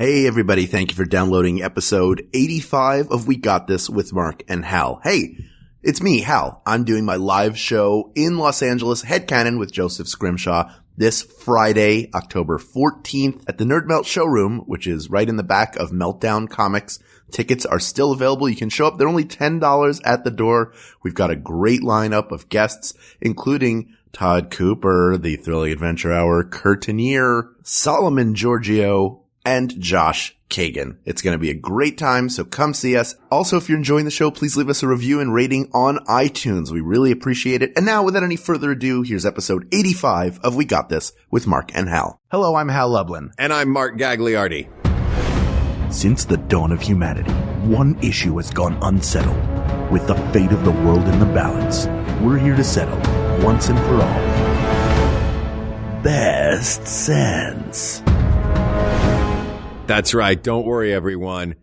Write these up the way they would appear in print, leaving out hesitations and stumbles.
Hey everybody, thank you for downloading episode 85 of We Got This with Mark and Hal. Hey, it's me, Hal. I'm doing my live show in Los Angeles, Headcanon with Joseph Scrimshaw this Friday, October 14th at the Nerd Melt showroom, which is right in the back of Meltdown Comics. Tickets are still available. You can show up. They're only $10 at the door. We've got a great lineup of guests, including Todd Cooper, the Thrilling Adventure Hour, Curtinier, Solomon Giorgio, and Josh Kagan. It's going to be a great time, so come see us. Also, if you're enjoying the show, please leave us a review and rating on iTunes. We really appreciate it. And now, without any further ado, here's episode 85 of We Got This with Mark and Hal. Hello, I'm Hal Lublin. And I'm Mark Gagliardi. Since the dawn of humanity, one issue has gone unsettled. With the fate of the world in the balance, we're here to settle, once and for all, best sense. That's right. Don't worry, everyone.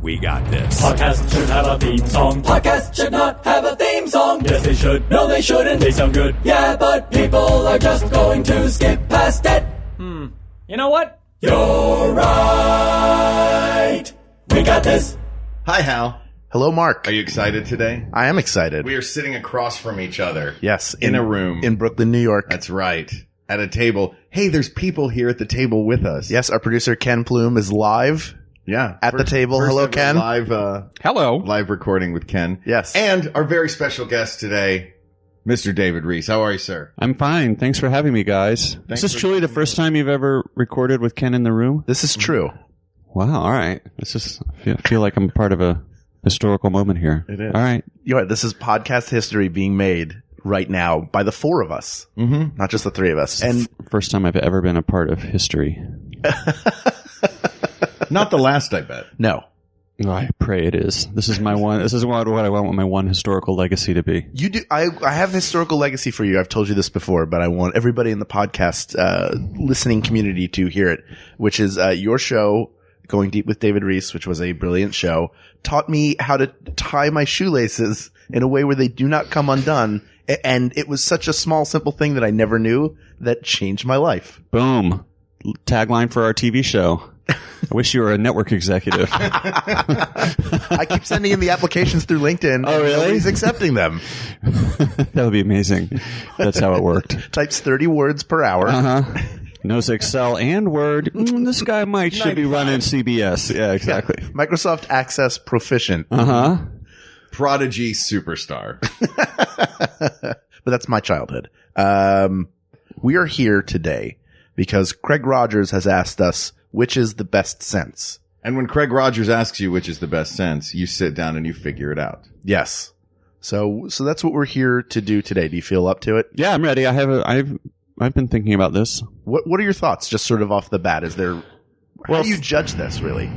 We got this. Podcast should have a theme song. Podcast should not have a theme song. Yes, they should. No, they shouldn't. They sound good. Yeah, but people are just going to skip past it. You know what? You're right. We got this. Hi, Hal. Hello, Mark. Are you excited today? I am excited. We are sitting across from each other. Yes. In a room. In Brooklyn, New York. That's right. At a table. Hey, there's people here at the table with us. Yes, our producer Ken Plume is live. Yeah. At the table. Hello, Ken. Hello. Live recording with Ken. Yes. And our very special guest today, Mr. David Rees. How are you, sir? I'm fine. Thanks for having me, guys. Is this truly the first time you've ever recorded with Ken in the room? This is true. Wow. All right. I feel like I'm part of a historical moment here. It is. All right. You're right. This is podcast history being made right now by the four of us, not just the three of us. And First time I've ever been a part of history. Not the last, I bet. no, Oh, I pray it is. This is my one. This is what I want my one historical legacy to be. you do. I have historical legacy for you. I've told you this before, but I want everybody in the podcast listening community to hear it, which is your show, Going Deep with David Rees, which was a brilliant show, taught me how to tie my shoelaces in a way where they do not come undone. And it was such a small, simple thing that I never knew that changed my life. Boom. Tagline for our TV show. I wish you were a network executive. I keep sending in the applications through LinkedIn. Oh, really? Nobody's accepting them. That would be amazing. That's how it worked. Types 30 words per hour. Knows Excel and Word. This guy should be running CBS. Yeah, exactly. Microsoft Access proficient. Prodigy superstar. But that's my childhood. We are here today because Craig Rogers has asked us which is the best sense. And when Craig Rogers asks you which is the best sense, you sit down and you figure it out. Yes. So that's what we're here to do today. Do you feel up to it? Yeah, I'm ready. I've been thinking about this. What are your thoughts just sort of off the bat? How do you judge this really?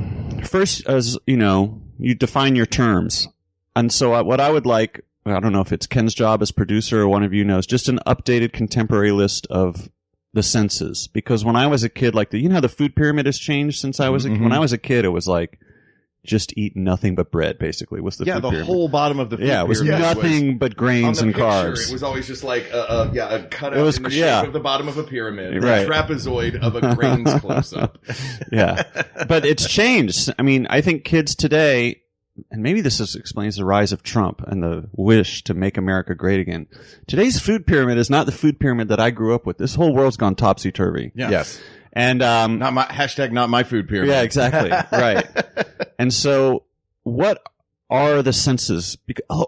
First, as you know, you define your terms. And so what I would like, I don't know if it's Ken's job as producer or one of you knows, just an updated contemporary list of the senses. Because when I was a kid, you know how the food pyramid has changed since I was when I was a kid, it was like just eat nothing but bread, basically, was the food pyramid. The whole bottom of the food pyramid. It was nothing but grains and carbs. It was always just like a cutout in the shape of the bottom of a pyramid. Right. A trapezoid of a grains close-up. Yeah. But it's changed. I mean, I think kids today, and maybe this explains the rise of Trump and the wish to make America great again. Today's food pyramid is not the food pyramid that I grew up with. This whole world's gone topsy-turvy. Yeah. Yes. And not my food pyramid. Yeah, exactly. Right. And so what are the senses?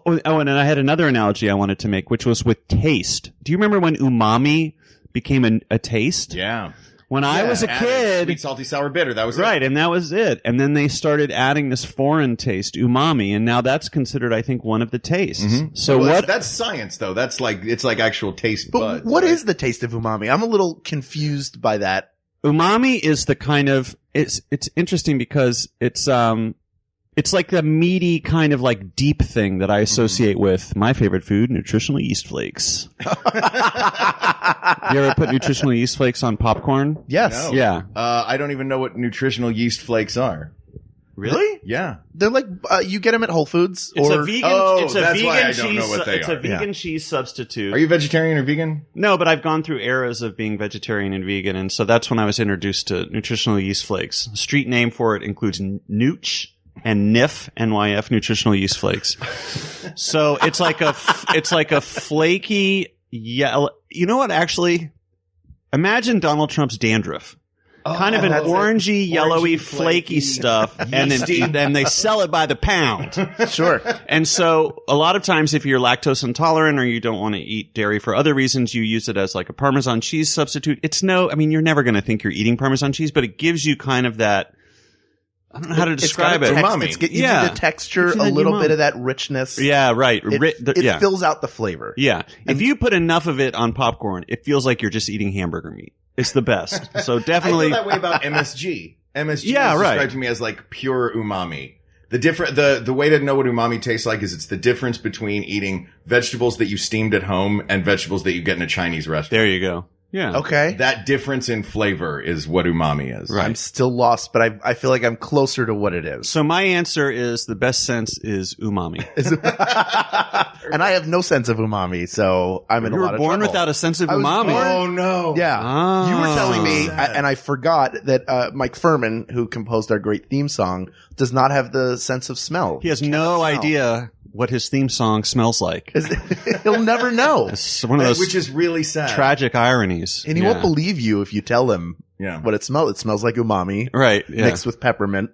And I had another analogy I wanted to make, which was with taste. Do you remember when umami became a taste? Yeah. When I was a kid, sweet, salty, sour, bitter. That was right, it. and that was it. And then they started adding this foreign taste, umami, and now that's considered, I think, one of the tastes. So that's science, though. It's like actual taste buds. But what is the taste of umami? I'm a little confused by that. Umami is the kind of it's interesting because it's like the meaty kind of like deep thing that I associate with my favorite food, nutritional yeast flakes. You ever put nutritional yeast flakes on popcorn? Yes. No. Yeah. I don't even know what nutritional yeast flakes are. Really? Yeah. They're like you get them at Whole Foods. It's or a vegan. Oh, it's a that's vegan why I cheese. don't know what they it's are. a vegan cheese substitute. Are you vegetarian or vegan? No, but I've gone through eras of being vegetarian and vegan, and so that's when I was introduced to nutritional yeast flakes. Street name for it includes Nooch and NYF, NYF, nutritional yeast flakes. So it's like a flaky yellow. You know what? Actually, imagine Donald Trump's dandruff. Kind of an orangey, yellowy, flaky stuff, and then they sell it by the pound. Sure. And so a lot of times if you're lactose intolerant or you don't want to eat dairy for other reasons, you use it as like a Parmesan cheese substitute. You're never going to think you're eating Parmesan cheese, but it gives you kind of that, I don't know how to describe it. umami. It gives you the texture, a little bit of that richness. Yeah, right. It fills out the flavor. Yeah. If you put enough of it on popcorn, it feels like you're just eating hamburger meat. It's the best. So definitely. I feel that way about MSG. MSG Yeah, is right. described to me as like pure umami. The way to know what umami tastes like is it's the difference between eating vegetables that you steamed at home and vegetables that you get in a Chinese restaurant. There you go. Yeah. Okay. That difference in flavor is what umami is. Right. I'm still lost, but I feel like I'm closer to what it is. So my answer is the best sense is umami. And I have no sense of umami, so I'm in You a lot were of born trouble. without a sense of I was umami. born- Oh no. Yeah. Ah. You were telling me, Sad. and I forgot that Mike Furman, who composed our great theme song, does not have the sense of smell. He has no idea what his theme song smells like. He'll never know. It's one of those Which is really sad. tragic ironies. And he won't believe you if you tell him Yeah. what it smells. It smells like umami Right. Yeah. mixed with peppermint.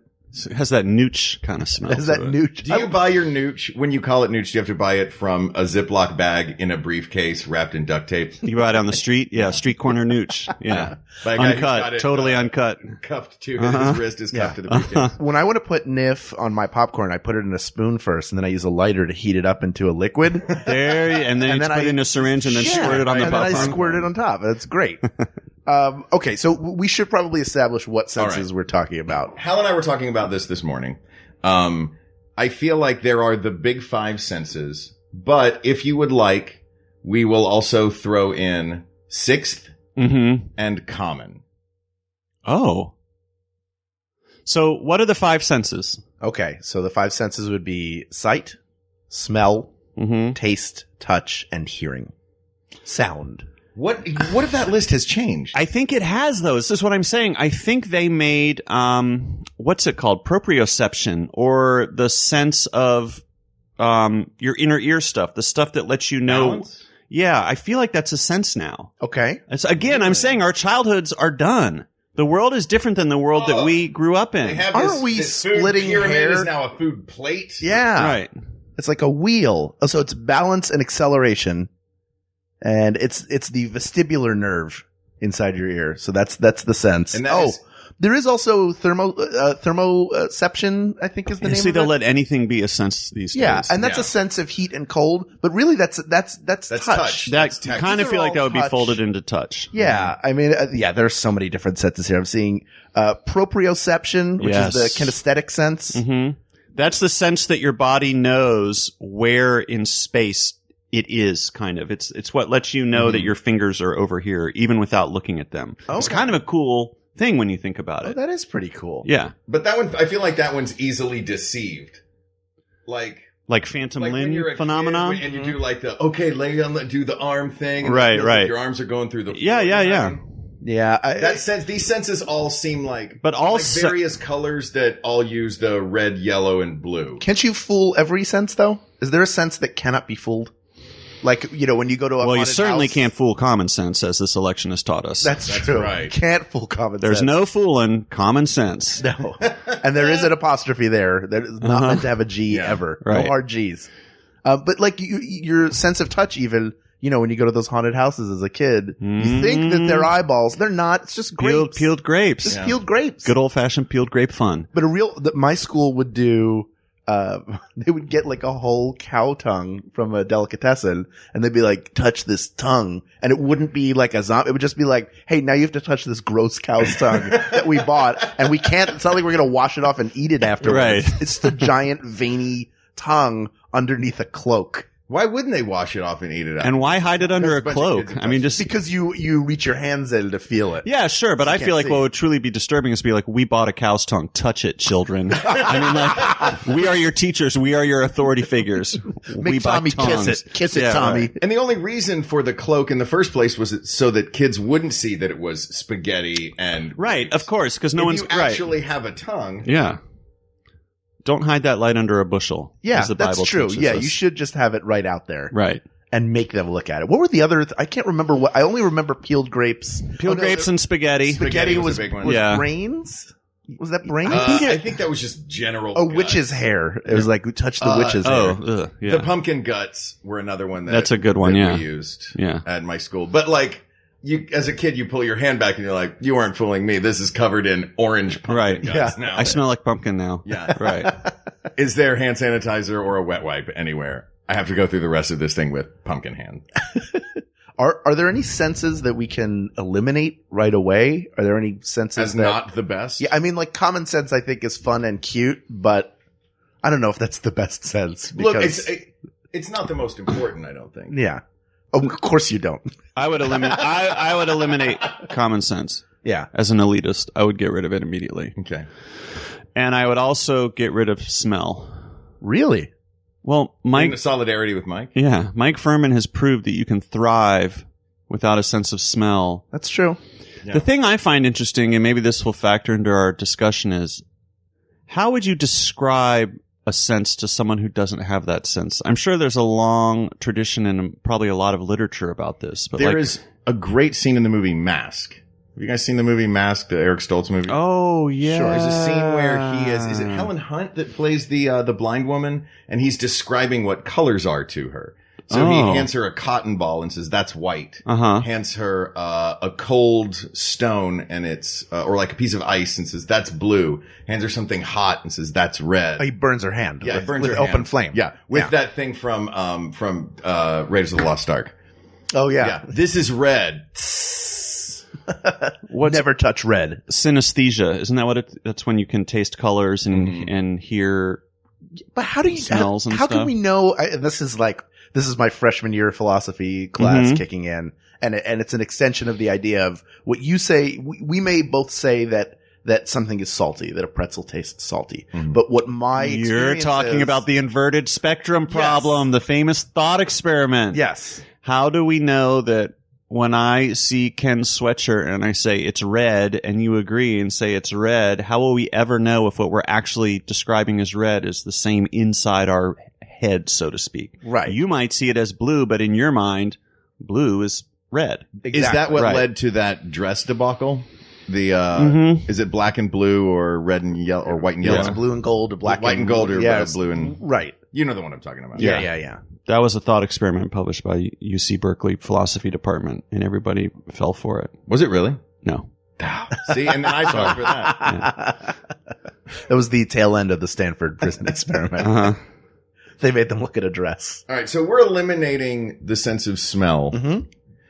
It has that nooch kind of smell. Is that to it. nooch? Do you buy your nooch, when you call it nooch, do you have to buy it from a Ziploc bag in a briefcase wrapped in duct tape? You buy it on the street? Yeah, street corner nooch. Yeah. By a guy who's got Uncut. it, Totally uncut. Cuffed to his wrist is cuffed to the briefcase. When I want to put Nif on my popcorn, I put it in a spoon first, and then I use a lighter to heat it up into a liquid. There, and then you put it in a syringe and then squirt it on the and then I popcorn. squirt it on top. That's great. Okay, so we should probably establish what senses we're talking about. Hal and I were talking about this morning. I feel like there are the big five senses, but if you would like, we will also throw in sixth Mm-hmm. and common. Oh. So what are the five senses? Okay, so the five senses would be sight, smell, Mm-hmm. taste, touch, and hearing. Sound. What if that list has changed? I think it has those. This is what I'm saying. I think they made, what's it called? Proprioception, or the sense of, your inner ear stuff, the stuff that lets you know. Balance? Yeah, I feel like that's a sense now. Okay. Again, I'm saying our childhoods are done. The world is different than the world that we grew up in. They have Aren't we this food splitting pyramid hair? is now a food plate. Yeah. Right. It's like a wheel. Oh, so it's balance and acceleration. And it's the vestibular nerve inside your ear. So that's the sense. And that is- there is also thermoception, I think is the name See, of they'll it. let anything be a sense these Yeah, days. and that's Yeah. a sense of heat and cold, but really that's That's touch. touch. that That's touch. kind of These feel are like that all would be touch. folded into touch. Yeah, I mean, there's so many different senses here. I'm seeing proprioception, which is the Yes. kinesthetic sense. Mm-hmm. That's the sense that your body knows where in space it is, kind of. It's what lets you know that your fingers are over here, even without looking at them. It's Okay. kind of a cool thing when you think about Oh, it. that is pretty cool. Yeah. But that one, I feel like that one's easily deceived. Like Phantom Like when Limb you're a phenomenon. kid and you do like the do the arm thing, and Right, it feels like right. your arms are going through the Yeah, floor. yeah, yeah. Yeah, That sense, these senses all seem like, But all like se- various colors that all use the red, yellow, and blue. can't you fool every sense though? Is there a sense that cannot be fooled? Like, when you go to a Well, you haunted certainly house- can't fool common sense, as this election has taught us. That's That's true. right. Can't fool common There's sense. no fooling common sense. No. And there is an apostrophe there. That is not meant to have a G Yeah. ever. Right. No hard G's. But like your sense of touch, even, when you go to those haunted houses as a kid, you think that they're eyeballs. They're not. It's just grapes. Peeled grapes. Just peeled grapes. Good old fashioned peeled grape fun. But my school would do, they would get like a whole cow tongue from a delicatessen and they'd be like, touch this tongue. And it wouldn't be like a zombie. It would just be like, hey, now you have to touch this gross cow's tongue that we bought. And we can't, it's not like we're going to wash it off and eat it afterwards. Right. It's the giant veiny tongue underneath a cloak. Why wouldn't they wash it off and eat it up? And why hide it under a There's a bunch of cloak? kids that I mean, touch just Because you reach your hands in to feel it. yeah, sure. But I can't feel like see. what would truly be disturbing is to be like, we bought a cow's tongue. Touch it, children. I mean, like, we are your teachers. We are your authority figures. we Make buy Tommy tongues. kiss it, Yeah, Tommy. right. And the only reason for the cloak in the first place was so that kids wouldn't see that it was spaghetti and Right, of course, because no if one's you right. actually have a tongue. Yeah. Don't hide that light under a bushel. Yeah, as the that's Bible true. teaches Yeah, us. you should just have it right out there. Right. And make them look at it. What were the other? I can't remember what. I only remember peeled grapes. Peeled grapes and spaghetti. Spaghetti was was a big one. was Yeah. brains. Was that brains? I think that was just general. A guts. witch's hair. It was like we touched the witch's hair. Oh, yeah. The pumpkin guts were another one That's a good one, that yeah. we used Yeah. at my school. But like you, as a kid, you pull your hand back and you're like, you weren't fooling me. This is covered in orange pumpkin Right. guts Yeah. now. I smell like pumpkin now. Yeah. Right. Is there hand sanitizer or a wet wipe anywhere? I have to go through the rest of this thing with pumpkin hand. Are there any senses that we can eliminate right away? Are there any senses As that not the best. Yeah, I mean, like common sense, I think is fun and cute, but I don't know if that's the best sense. Look, Because, it's not the most important, I don't think. yeah. Oh, of course you don't. I would eliminate. I would eliminate common sense Yeah. as an elitist. I would get rid of it immediately, Okay. and I would also get rid of smell. Really? Well, In Mike. solidarity with Mike. Yeah, Mike Furman has proved that you can thrive without a sense of smell. That's true. Yeah. The thing I find interesting, and maybe this will factor into our discussion, is how would you describe a sense to someone who doesn't have that sense? I'm sure there's a long tradition and probably a lot of literature about this, but There is a great scene in the movie Mask. Have you guys seen the movie Mask, the Eric Stoltz movie? oh yeah, Sure. There's a scene where he is it Helen Hunt that plays the blind woman? And he's describing what colors are to her. So he Oh. hands her a cotton ball and says, that's white. Uh-huh. Hands her a cold stone and it's, or like a piece of ice and says, that's blue. Hands her something hot and says, that's red. Oh, he burns her hand. Yeah, with, it burns with her open hand. flame. Yeah. With Yeah. that thing from Raiders of the Lost Ark. Oh yeah. Yeah. This is red. What's Never touch red. synesthesia? Isn't that what it? That's when you can taste colors and hear. But how do you? Smells and how can stuff. we know? And this is my freshman year philosophy class Mhm. kicking in, and it's an extension of the idea of what you say. We may both say that something is salty, that a pretzel tastes salty. But what my You're experience talking is- about the inverted spectrum problem, the famous thought experiment. yes. How do we know that when I see Ken's sweatshirt and I say it's red and you agree and say it's red, how will we ever know if what we're actually describing as red is the same inside our head, so to speak? Right. You might see it as blue, but in your mind, blue is red. Is that what Right. led to that dress debacle? The Mhm. is it black and blue or red and yellow or white and yellow? It's blue and gold, or black White and gold, or yes. blue and right. you know the one I'm talking about. Yeah. That was a thought experiment published by UC Berkeley Philosophy Department, and everybody fell for it. Was it really? No. See, and then I fell for that. That was the tail end of the Stanford prison experiment. Uh-huh. They made them look at a dress. All right, so we're eliminating the sense of smell. Mm-hmm.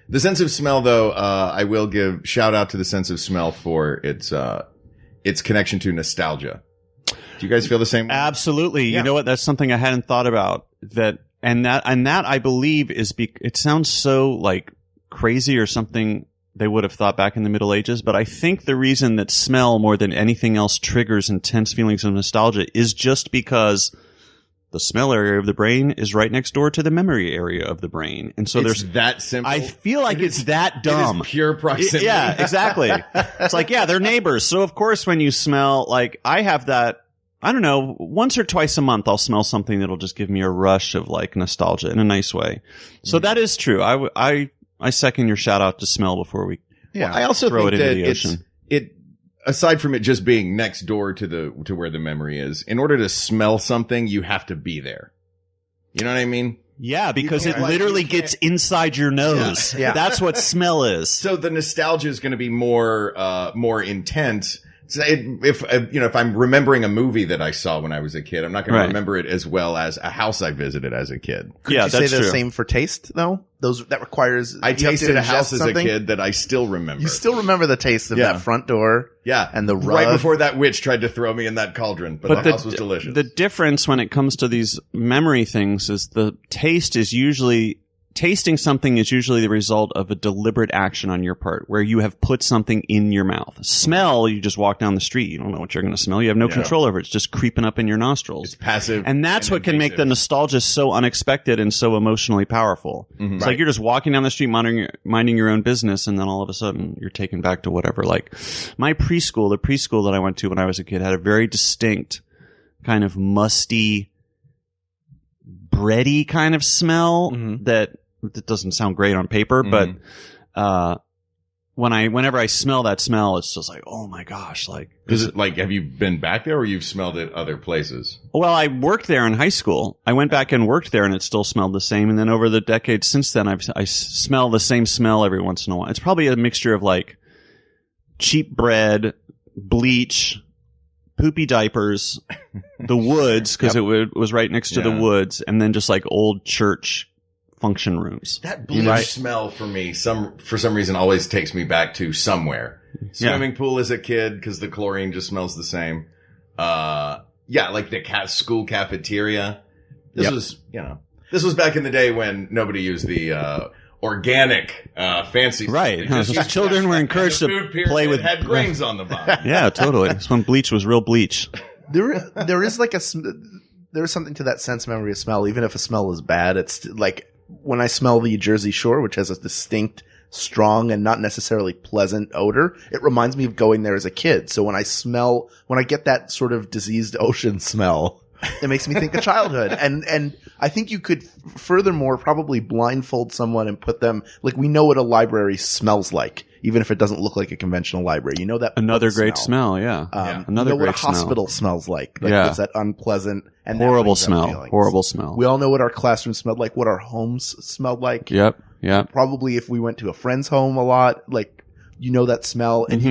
The sense of smell, though, I will give shout out to the sense of smell for its connection to nostalgia. Do you guys feel the same way? Absolutely. Yeah. You know what? That's something I hadn't thought about. That I believe is it sounds so like crazy or something they would have thought back in the Middle Ages, but I think the reason that smell more than anything else triggers intense feelings of nostalgia is just because the smell area of the brain is right next door to the memory area of the brain. And so It's there's that simple. I feel like it's that dumb. It is pure proximity. Yeah, exactly. It's like, yeah, they're neighbors. So of course when you smell, like I have that, I don't know, once or twice a month I'll smell something that'll just give me a rush of like nostalgia in a nice way. So that is true. I second your shout out to smell before we Yeah. I also throw think it into that the ocean. it aside from it just being next door to where the memory is, in order to smell something, you have to be there. You know what I mean? Yeah, because can't, it like, literally you can't- gets inside your nose. Yeah. That's what smell is. So the nostalgia is going to be more intense if I'm remembering a movie that I saw when I was a kid, I'm not going Right. to remember it as well as a house I visited as a kid. Could Yeah, you say that's the true. same for taste though? That requires I you have to tasted a ingest house as a something? kid that I still remember. You still remember the taste of Yeah. that front door, yeah, and the right rug. before that witch tried to throw me in that cauldron, but the house was delicious. The difference when it comes to these memory things is the taste is usually tasting something is usually the result of a deliberate action on your part where you have put something in your mouth. Smell, you just walk down the street. You don't know what you're going to smell. You have no control over it. It's just creeping up in your nostrils. It's passive. And that's what can make the nostalgia so unexpected and so emotionally powerful. Mm-hmm. It's like you're just walking down the street minding your own business, and then all of a sudden you're taken back to whatever. Like my preschool, the preschool that I went to when I was a kid had a very distinct kind of musty, bready kind of smell that doesn't sound great on paper, but whenever I smell that smell, it's just like, oh my gosh, like. Is it like, have you been back there or you've smelled it other places? Well, I worked there in high school. I went back and worked there, and it still smelled the same. And then over the decades since then, I smell the same smell every once in a while. It's probably a mixture of like cheap bread, bleach, poopy diapers, the woods, because it was right next to the woods, and then just like old church function rooms. That bleach smell for me, for some reason, always takes me back to somewhere. Swimming pool as a kid, because the chlorine just smells the same. Like the school cafeteria. This was back in the day when nobody used the organic fancy stuff. Right. They just used Children were encouraged to food period play with had grains on the bottom. Yeah, totally. It's when bleach was real bleach. There is like there is something to that sense memory of smell, even if a smell is bad. It's like when I smell the Jersey Shore, which has a distinct, strong, and not necessarily pleasant odor, it reminds me of going there as a kid. So when I get that sort of diseased ocean smell, it makes me think of childhood. And I think you could furthermore probably blindfold someone and put them, like, we know what a library smells like, even if it doesn't look like a conventional library. You know that Another book great smell, yeah. Another you know great what a hospital smells like. Yeah. It's that unpleasant and Horrible smell. Horrible smell. We all know what our classrooms smelled like, what our homes smelled like. Yep. Probably if we went to a friend's home a lot, like, you know that smell, and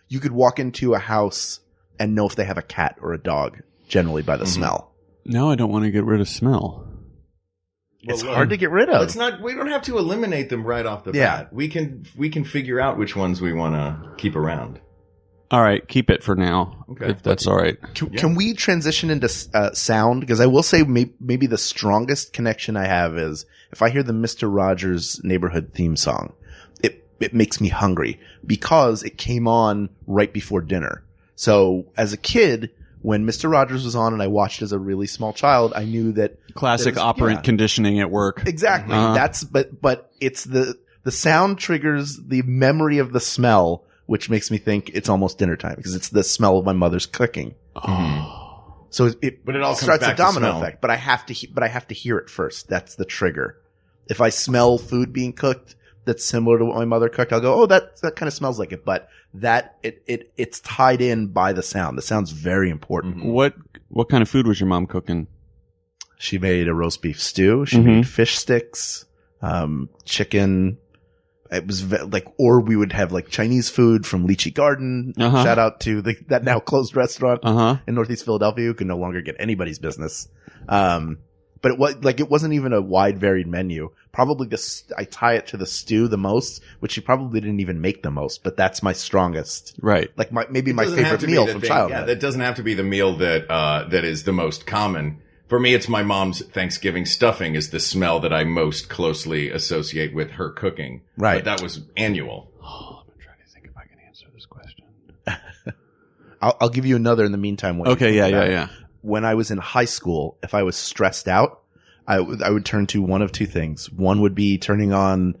you could walk into a house and know if they have a cat or a dog, generally by the smell. Now I don't want to get rid of smell. It's hard to get rid of. We don't have to eliminate them right off the bat. We can figure out which ones we want to keep around. All right, keep it for now, if that's all right. Can we transition into sound? Because I will say maybe the strongest connection I have is if I hear the Mr. Rogers Neighborhood theme song, it makes me hungry because it came on right before dinner. So as a kid, when Mr. Rogers was on and I watched as a really small child, I knew that Classic operant conditioning at work. Exactly. But it's the sound triggers the memory of the smell, which makes me think it's almost dinner time because it's the smell of my mother's cooking. Oh. So it all starts back a domino to effect, but I have to hear it first. That's the trigger. If I smell food being cooked that's similar to what my mother cooked, I'll go, oh, that kind of smells like it. But it's tied in by the sound. The sound's very important. Mm-hmm. What kind of food was your mom cooking? She made a roast beef stew. She made fish sticks, chicken. It was or we would have like Chinese food from Lychee Garden. Shout out to that now closed restaurant in Northeast Philadelphia who can no longer get anybody's business. But it wasn't even a wide varied menu. Probably I tie it to the stew the most, which she probably didn't even make the most, but that's my strongest. Right. Like my favorite meal from childhood. Yeah, that doesn't have to be the meal that is the most common. For me, it's my mom's Thanksgiving stuffing is the smell that I most closely associate with her cooking. Right. But that was annual. Oh, I'm trying to think if I can answer this question. I'll give you another in the meantime. Okay. Yeah. When I was in high school, if I was stressed out, I would turn to one of two things. One would be turning on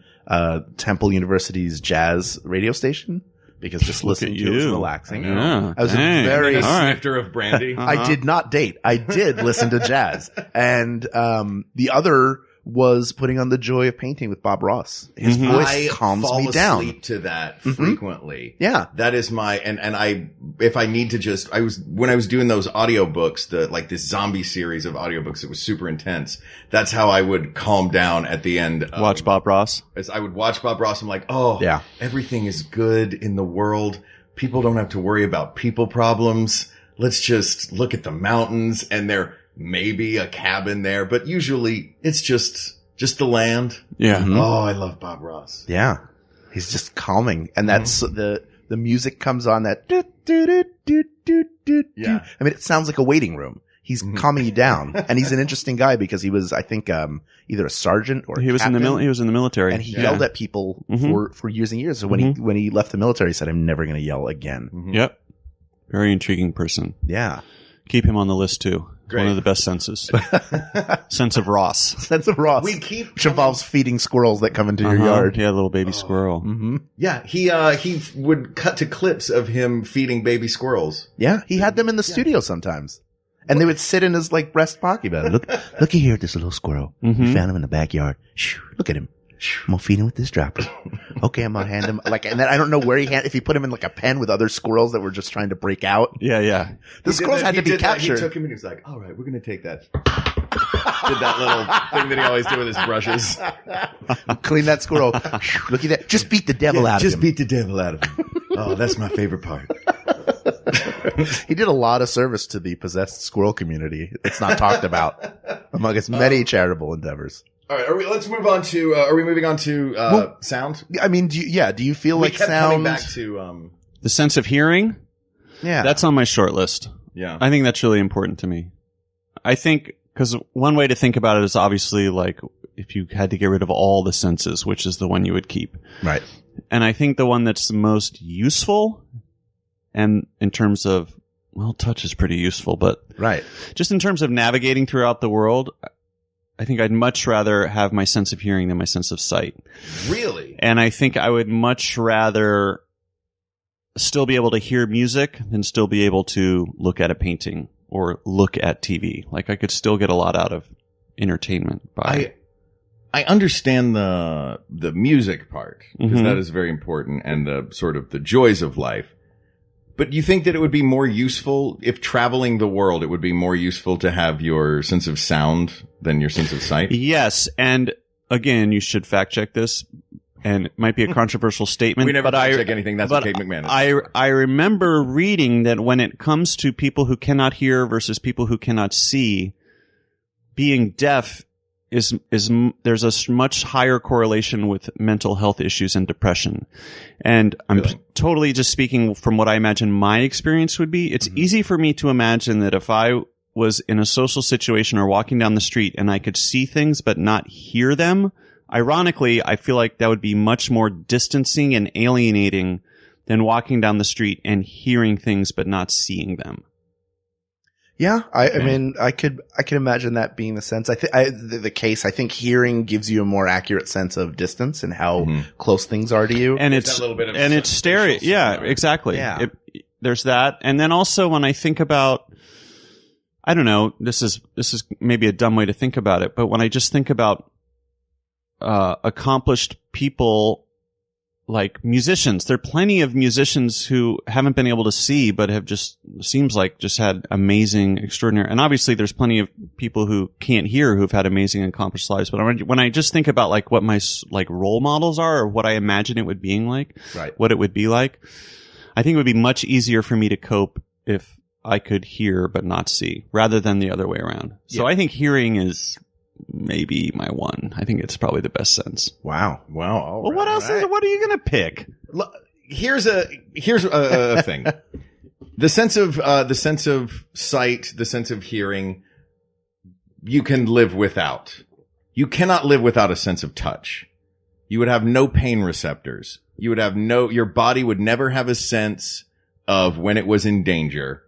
Temple University's jazz radio station because just listening to it was relaxing. Yeah. I was a very snifter of brandy. I did not date. I did listen to jazz. And the other was putting on The Joy of Painting with Bob Ross. His voice calms me down. I fall asleep to that frequently. Yeah. That is my, if I need to when I was doing those audiobooks, this zombie series of audiobooks, it was super intense. That's how I would calm down at the end. Watch Bob Ross. As I would watch Bob Ross, I'm like, oh, yeah, everything is good in the world. people don't have to worry about people problems. Let's just look at the mountains, and there may be a cabin there, but usually it's just the land. Yeah. Oh, I love Bob Ross. Yeah. He's just calming. And that's the music comes on that do, do, do, do, do, do, Yeah. do. I mean, it sounds like a waiting room. He's calming you down. And he's an interesting guy because he was, I think, either a sergeant or a He was captain, he was in the military. and he yelled at people for years and years. So when he left the military, he said, I'm never going to yell again. Yep. Very intriguing person. Yeah. Keep him on the list too. Great. One of the best senses. Sense of Ross. Sense of Ross. Which involves feeding squirrels that come into your yard. Yeah, little baby squirrel. Yeah, he would cut to clips of him feeding baby squirrels. Yeah. He had them in the studio sometimes. And they would sit in his like breast pocket bed. Looky here at this little squirrel. We found him in the backyard. Shh, look at him. I'm gonna feed him with this dropper. Okay, I'm gonna hand him and then I don't know where if he put him in like a pen with other squirrels that were just trying to break out. Yeah. The squirrels had to be captured. He took him and he was like, all right, we're going to take that. Did that little thing that he always did with his brushes. Clean that squirrel. Look at that. Just beat the devil out of him. Just beat the devil out of him. Oh, that's my favorite part. He did a lot of service to the possessed squirrel community. It's not talked about among its many charitable endeavors. All right, let's move on to, are we moving on to, sound? I mean, do you feel like kept sound? coming back to, The sense of hearing? Yeah. That's on my short list. yeah. I think that's really important to me. I think, because one way to think about it is obviously like if you had to get rid of all the senses, which is the one you would keep. Right. And I think the one that's the most useful, and in terms of, well, touch is pretty useful, but Right. just in terms of navigating throughout the world, I think I'd much rather have my sense of hearing than my sense of sight. Really? And I think I would much rather still be able to hear music than still be able to look at a painting or look at TV. Like I could still get a lot out of entertainment by I understand the music part because Mhm. that is very important and the sort of the joys of life. But you think that it would be more useful if traveling the world, it would be more useful to have your sense of sound than your sense of sight? Yes, and again, you should fact check this, and it might be a controversial statement. We never but fact check anything. That's what Kate McMahon is. I remember reading that when it comes to people who cannot hear versus people who cannot see, being deaf is there's a much higher correlation with mental health issues and depression. And I'm Really? totally just speaking from what I imagine my experience would be. It's easy for me to imagine that if I was in a social situation or walking down the street and I could see things but not hear them, ironically, I feel like that would be much more distancing and alienating than walking down the street and hearing things but not seeing them. Yeah, I mean, I could imagine that being the sense. The case. I think hearing gives you a more accurate sense of distance and how close things are to you. And It's it's that little bit of and it's stereo. spatial Yeah, similarity. exactly. Yeah. There's that, and then also when I think about, I don't know, this is maybe a dumb way to think about it, but when I just think about accomplished people like musicians, there are plenty of musicians who haven't been able to see, but have just had amazing, extraordinary, and obviously there's plenty of people who can't hear who've had amazing, accomplished lives. But when I just think about like what my like role models are or what I imagine it would be like, Right. what it would be like, I think it would be much easier for me to cope if I could hear but not see, rather than the other way around. So I think hearing is maybe my one. I think it's probably the best sense. Wow. Wow. Well, what else what are you going to pick? Here's a thing. The sense of sight, the sense of hearing, you can live without. You cannot live without a sense of touch. You would have no pain receptors. You would have your body would never have a sense of when it was in danger.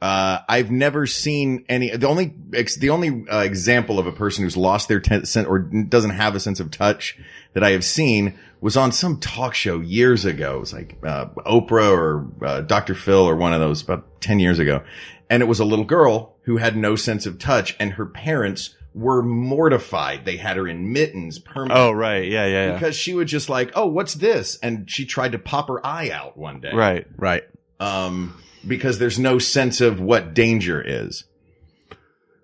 I've never seen the only example of a person who's lost their sense or doesn't have a sense of touch that I have seen was on some talk show years ago. It was like, Oprah or, Dr. Phil or one of those about 10 years ago. And it was a little girl who had no sense of touch and her parents were mortified. They had her in mittens permanently. Oh, right. Yeah. Because she would just like, oh, what's this? And she tried to pop her eye out one day. Right. Because there's no sense of what danger is.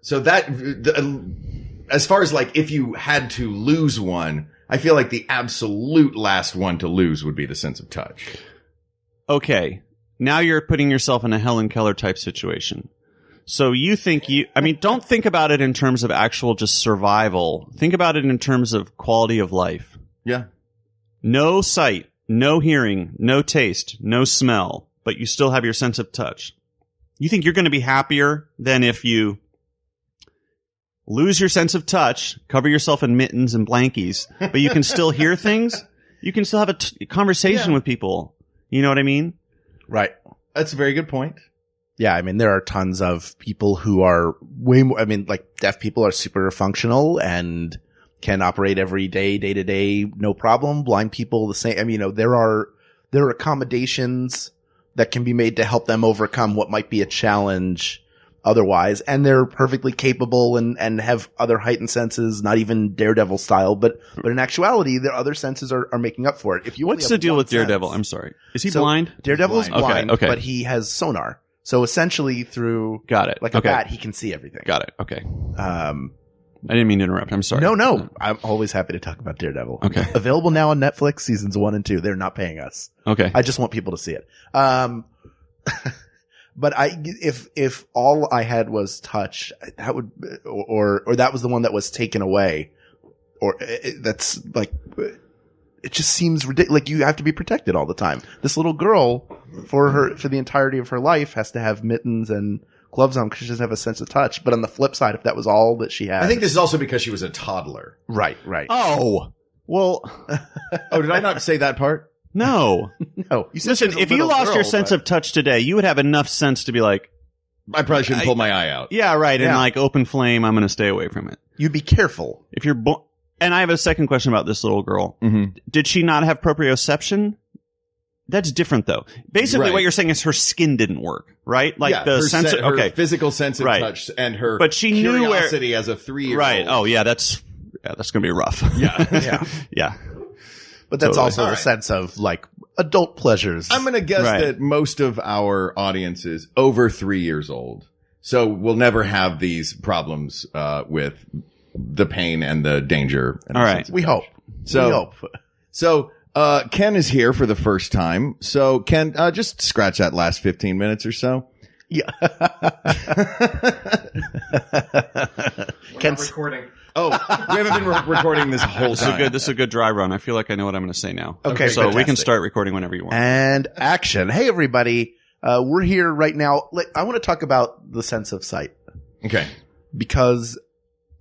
So that, as far as like, if you had to lose one, I feel like the absolute last one to lose would be the sense of touch. okay, now you're putting yourself in a Helen Keller type situation. So you think don't think about it in terms of actual just survival. Think about it in terms of quality of life. Yeah. No sight, no hearing, no taste, no smell, but you still have your sense of touch. You think you're going to be happier than if you lose your sense of touch, cover yourself in mittens and blankies, but you can still hear things? You can still have a conversation with people. You know what I mean? Right. That's a very good point. Yeah, I mean, there are tons of people who are way more, I mean, like deaf people are super functional and can operate every day, day to day, no problem. Blind people, the same. I mean, there are accommodations that can be made to help them overcome what might be a challenge otherwise. And they're perfectly capable and have other heightened senses, not even Daredevil style, but in actuality, their other senses are making up for it. If you What's the deal with Daredevil? I'm sorry. Is he blind? Daredevil is blind, Okay. but he has sonar. So essentially through Got it. like a bat, he can see everything. Got it. Okay. I didn't mean to interrupt. I'm sorry. No. I'm always happy to talk about Daredevil. Okay. Available now on Netflix, seasons 1 and 2. They're not paying us. Okay. I just want people to see it. But if all I had was touch, that would, or that was the one that was taken away, or that's like, it just seems ridiculous. Like you have to be protected all the time. This little girl, for the entirety of her life, has to have mittens and gloves on because she doesn't have a sense of touch. But on the flip side, if that was all that she had, I think this is also because she was a toddler. Right. Oh, well. Oh, did I not say that part? No. No. You said Listen, she was a if you little lost girl, your sense but- of touch today, you would have enough sense to be like, I probably shouldn't pull my eye out. yeah, right. And Yeah. like open flame, I'm going to stay away from it. you'd be careful. If you're and I have a second question about this little girl. Mm-hmm. Did she not have proprioception? That's different though. Basically Right. what you're saying is her skin didn't work, right? Like Yeah, the her sense of, her okay. physical sense of Right. touch and her But she knew where- curiosity as a 3-year-old. Right. Oh yeah, that's going to be rough. Yeah. Yeah. Yeah. But that's Totally. also All the right. sense of like adult pleasures. I'm going to guess Right. that most of our audience is over 3 years old. So we'll never have these problems with the pain and the danger. And All the right. sense of we touch. hope. So- we hope. So Ken is here for the first time. So Ken, just scratch that last 15 minutes or so. Yeah. Ken's Recording. Oh, we haven't been recording this whole time. This is a good dry run. I feel like I know what I'm going to say now. Okay, So we can fantastic. start recording whenever you want. and action. Hey, everybody. We're here right now. I want to talk about the sense of sight Okay. because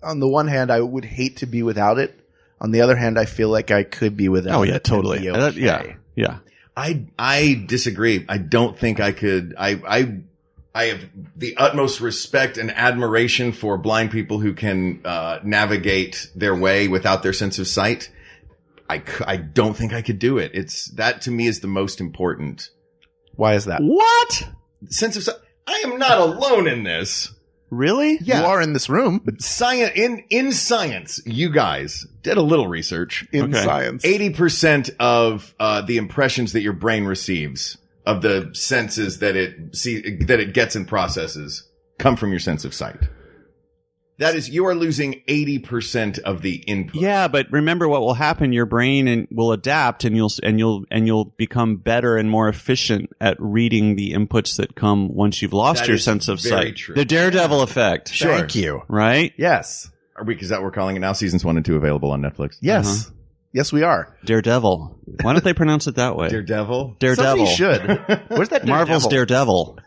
on the one hand, I would hate to be without it. On the other hand, I feel like I could be without it. Oh yeah, and totally. be okay. Yeah. I disagree. I don't think I could. I have the utmost respect and admiration for blind people who can navigate their way without their sense of sight. I don't think I could do it. That to me is the most important Why is that? What? sense of sight. I am not alone in this. Really? Yeah. You are in this room In science, you guys did a little research. in Okay. science. 80% of the impressions that your brain receives of the senses that it gets and processes come from your sense of sight. That is, you are losing 80% of the input. Yeah, but remember what will happen. Your brain will adapt, and you'll become better and more efficient at reading the inputs that come once you've lost That your is sense of very sight. true. The Daredevil effect. Sure. Thank you. Right? Yes. Is that what we're calling it now? Seasons 1 and 2 available on Netflix. Yes. Yes, we are. Daredevil. Why don't they pronounce it that way? Daredevil. Daredevil. Somebody should. Where's that Marvel's Daredevil?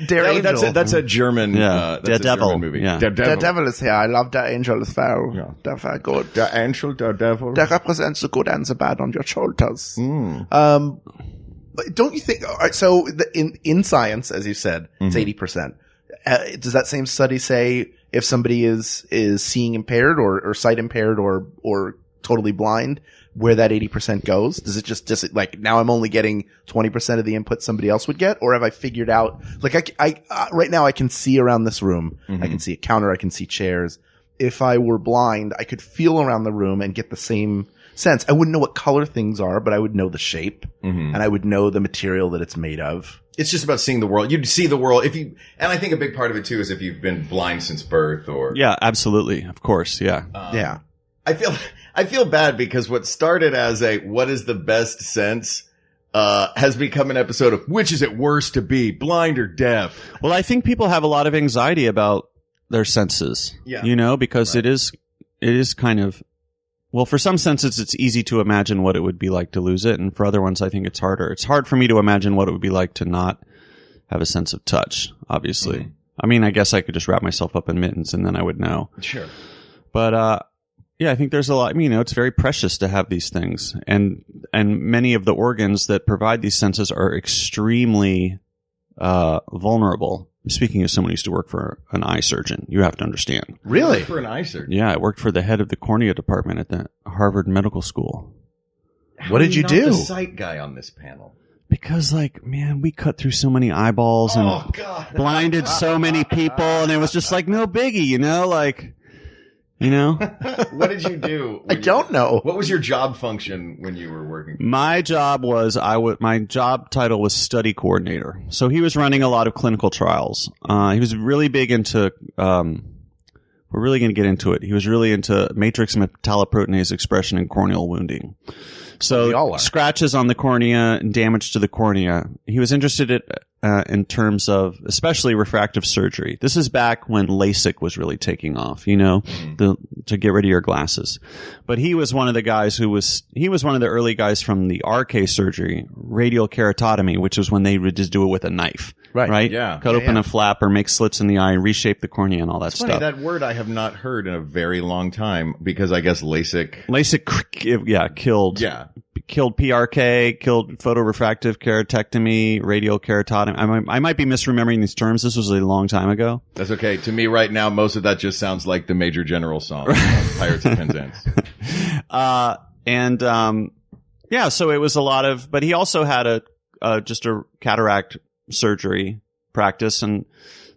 Daredevil. That's a German. Yeah. That's a Daredevil. German movie. Yeah. Daredevil. Daredevil is here. I love the angel as well. Yeah. They're very good. The angel, Daredevil. That represents the good and the bad on your shoulders. Mm. But don't you think? All right, so in science, as you said, it's 80%. Does that same study say if somebody is seeing impaired or sight impaired or totally blind, where that 80% goes? Does it just like now I'm only getting 20% of the input somebody else would get, or have I figured out? Like I right now I can see around this room. I can see a counter. I can see chairs. If I were blind, I could feel around the room and get the same sense. I wouldn't know what color things are, but I would know the shape and I would know the material that it's made of. It's just about seeing the world. You'd see the world and I think a big part of it too is if you've been blind since birth or. Yeah, absolutely. Of course. Yeah. Yeah. I feel bad because what started as what is the best sense has become an episode of which is it worse to be, blind or deaf? Well, I think people have a lot of anxiety about their senses. Yeah. You know, because it is kind of, well, for some senses, it's easy to imagine what it would be like to lose it. And for other ones, I think it's harder. It's hard for me to imagine what it would be like to not have a sense of touch, obviously. Mm-hmm. I mean, I guess I could just wrap myself up in mittens and then I would know. Sure. But, yeah, I think there's a lot, you know, it's very precious to have these things. And many of the organs that provide these senses are extremely, vulnerable. Speaking as someone who used to work for an eye surgeon, you have to understand. Really? For an eye surgeon? Yeah, I worked for the head of the cornea department at the Harvard Medical School. What did you do? The sight guy on this panel. Because, like, man, we cut through so many eyeballs and blinded so many people, and it was just like, no biggie, you know? Like, you know? What did you do? I don't know. What was your job function when you were working? My job was, my job title was study coordinator. So he was running a lot of clinical trials. He was really big into, we're really going to get into it. He was really into matrix metalloproteinase expression in corneal wounding. So scratches on the cornea and damage to the cornea. He was interested in terms of especially refractive surgery. This is back when LASIK was really taking off, you know, to get rid of your glasses. But he was one of the guys he was one of the early guys from the RK surgery, radial keratotomy, which was when they would just do it with a knife. Right? Yeah. Cut open a flap or make slits in the eye and reshape the cornea and all that stuff. Funny, that word I have not heard in a very long time because I guess LASIK. LASIK, killed. Yeah. Killed PRK, killed photorefractive keratectomy, radial keratotomy. I might be misremembering these terms. This was a long time ago. That's okay. To me right now, most of that just sounds like the Major General song, Pirates of Penzance. Yeah, so it was a lot of, but he also had just a cataract surgery practice. And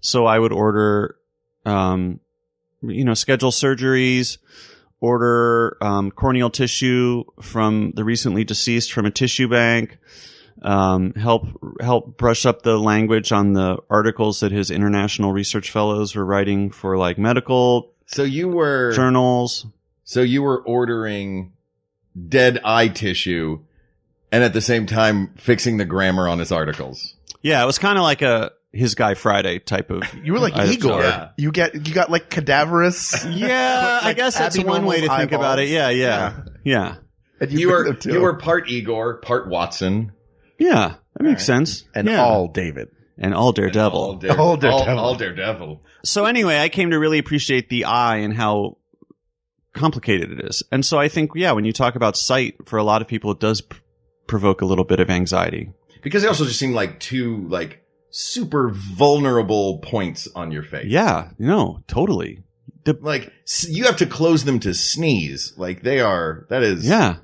so I would order, schedule surgeries, order corneal tissue from the recently deceased from a tissue bank, help brush up the language on the articles that his international research fellows were writing for like medical journals. So you were ordering dead eye tissue and at the same time fixing the grammar on his articles. Yeah, it was kind of like His Guy Friday type of. You were like Igor. Yeah. You got like cadaverous. Yeah, like I guess that's one way to think about it. Yeah. And you were part Igor, part Watson. Yeah, that makes sense. And all David. And all Daredevil. All Daredevil. So anyway, I came to really appreciate the eye and how complicated it is. And so I think, when you talk about sight, for a lot of people, it does provoke a little bit of anxiety. Because they also just seem like two, super vulnerable points on your face. Yeah, totally. You have to close them to sneeze. That is. Yeah.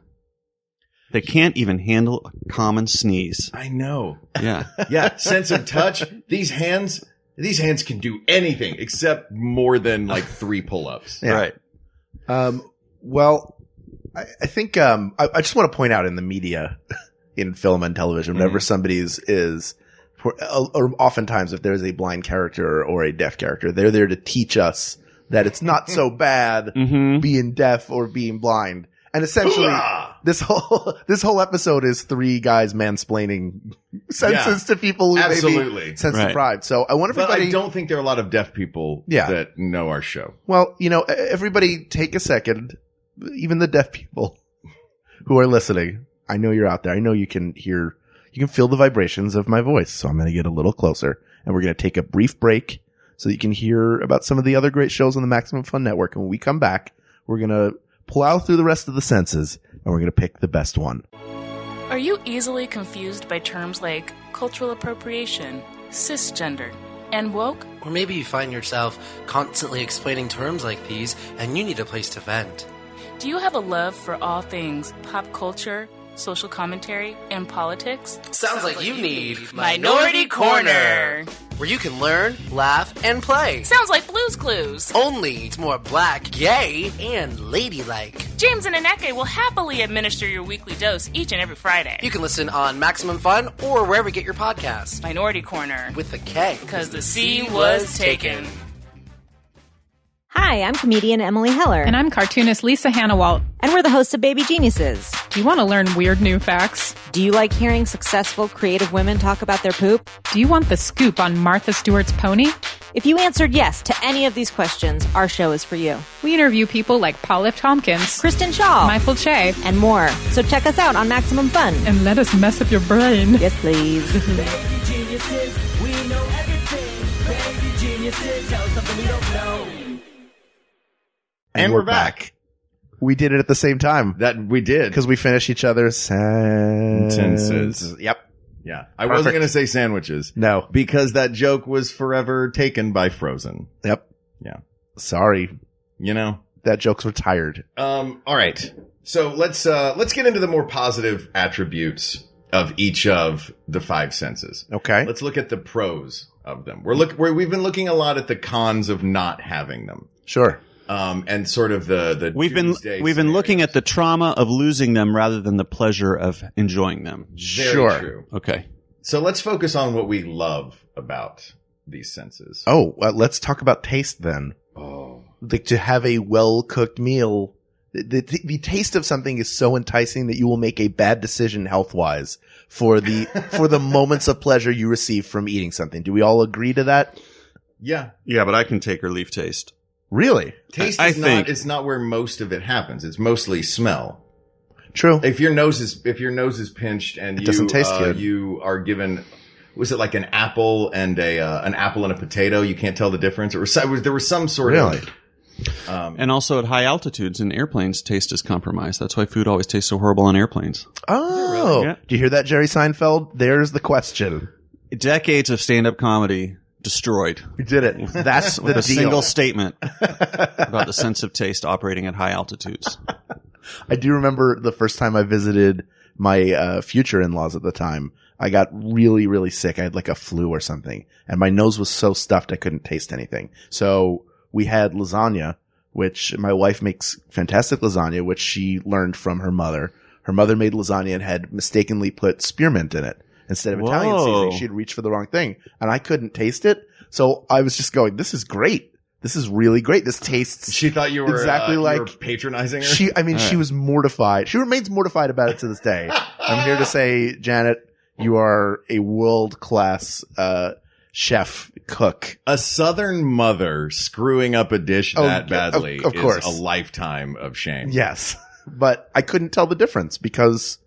They can't even handle a common sneeze. I know. Yeah. Yeah. Sense of touch. These hands can do anything except more than 3 pull-ups. Yeah. Right. Well, I think, I just want to point out in the media, in film and television, whenever somebody or oftentimes if there's a blind character or a deaf character, they're there to teach us that it's not so bad being deaf or being blind. And essentially, this whole episode is 3 guys mansplaining senses to people who may be sense deprived. So I want everybody. But I don't think there are a lot of deaf people that know our show. Well, everybody take a second, even the deaf people who are listening. I know you're out there. I know you can hear. You can feel the vibrations of my voice. So I'm going to get a little closer and we're going to take a brief break so that you can hear about some of the other great shows on the Maximum Fun Network. And when we come back, we're going to plow through the rest of the senses and we're going to pick the best one. Are you easily confused by terms like cultural appropriation, cisgender, and woke? Or maybe you find yourself constantly explaining terms like these and you need a place to vent. Do you have a love for all things pop culture, social commentary, and politics? Sounds like you need Minority Corner, where you can learn, laugh, and play. Sounds like Blue's Clues. Only it's more black, gay, and ladylike. James and Aneke will happily administer your weekly dose each and every Friday. You can listen on Maximum Fun or wherever you get your podcasts. Minority Corner. With a K. Because the C was taken. Hi, I'm comedian Emily Heller. And I'm cartoonist Lisa Hannawalt. And we're the hosts of Baby Geniuses. Do you want to learn weird new facts? Do you like hearing successful, creative women talk about their poop? Do you want the scoop on Martha Stewart's pony? If you answered yes to any of these questions, our show is for you. We interview people like Paul F. Tompkins, Kristen Shaw, Michael Che, and more. So check us out on Maximum Fun. And let us mess up your brain. Yes, please. Baby geniuses, we know everything. Baby geniuses, tell us something we don't know. And we're back. We did it at the same time. That we did. Because we finished each other's sentences. Yep. Yeah. I wasn't going to say sandwiches. No. Because that joke was forever taken by Frozen. Yep. Yeah. Sorry. You know? That joke's retired. All right. So let's get into the more positive attributes of each of the five senses. Okay. Let's look at the pros of them. We've been looking a lot at the cons of not having them. Sure. And sort of the we've been looking at the trauma of losing them rather than the pleasure of enjoying them. Very true. Okay. So let's focus on what we love about these senses. Oh, let's talk about taste then. Oh. Like to have a well-cooked meal. The taste of something is so enticing that you will make a bad decision health-wise for the moments of pleasure you receive from eating something. Do we all agree to that? Yeah. Yeah, but I can take or leave taste. Really? Taste I is think it's not where most of it happens. It's mostly smell. True. If your nose is pinched and it doesn't taste good. You are given, was it like an apple and a potato? You can't tell the difference. There was some sort of. And also at high altitudes in airplanes, taste is compromised. That's why food always tastes so horrible on airplanes. Oh, really? Yeah. Do you hear that, Jerry Seinfeld? There's the question. Decades of stand-up comedy destroyed. We did it. That's with the a deal. single statement about the sense of taste operating at high altitudes. I do remember the first time I visited my future in-laws at the time. I got really, really sick. I had like a flu or something, and my nose was so stuffed I couldn't taste anything. So we had lasagna, which my wife makes fantastic lasagna, which she learned from her mother. Her mother made lasagna and had mistakenly put spearmint in it. Instead of Italian seasoning, she'd reached for the wrong thing, and I couldn't taste it. So I was just going, "This is great. This is really great. This tastes." She thought you were exactly like you were patronizing her. She was mortified. She remains mortified about it to this day. I'm here to say, Janet, you are a world-class chef, cook. A Southern mother screwing up a dish that badly of course. is a lifetime of shame. Yes, but I couldn't tell the difference because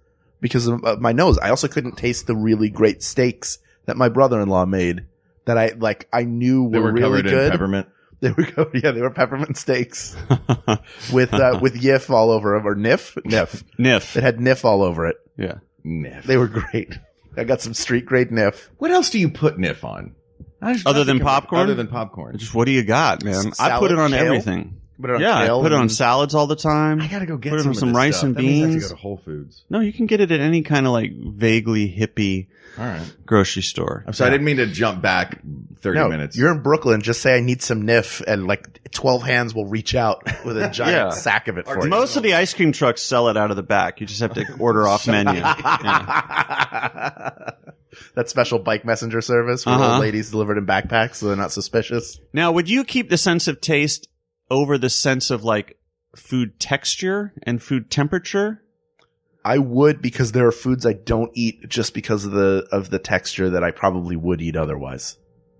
of my nose. I also couldn't taste the really great steaks that my brother-in-law made that I knew were really good. In peppermint. They were peppermint steaks with Yif all over them, or Nif. It had Nif all over it. Yeah. Nif. They were great. I got some street grade Nif. What else do you put Nif on? Other than popcorn? Other than popcorn. Just what do you got, man? I put it on everything. Put it on I put it on salads all the time. I gotta go get put it on some of this rice stuff. and That means I have beans. to go to Whole Foods. No, you can get it at any kind of like vaguely hippie grocery store. I'm sorry, I didn't mean to jump back 30 minutes. You're in Brooklyn. Just say I need some Nif, and like 12 hands will reach out with a giant sack of it for you. Most of the ice cream trucks sell it out of the back. You just have to order off menu. That special bike messenger service where old ladies delivered in backpacks so they're not suspicious. Now, would you keep the sense of taste over the sense of like food texture and food temperature? I would, because there are foods I don't eat just because of the texture that I probably would eat otherwise.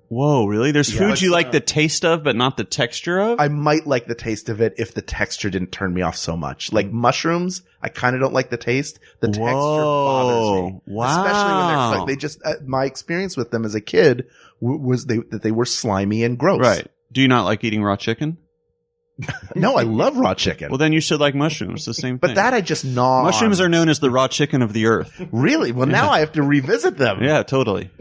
Whoa, really? There's foods you like the taste of, but not the texture of? I might like the taste of it if the texture didn't turn me off so much. Like mushrooms, I kind of don't like the taste. The texture bothers me. Wow. Especially when they're they just, my experience with them as a kid was that they were slimy and gross. Right. Do you not like eating raw chicken? No, I love raw chicken. Well, then you should like mushrooms. The same thing. But that I just gnaw Mushrooms on. are known as the raw chicken of the earth. Really? Well, now I have to revisit them. Yeah, totally.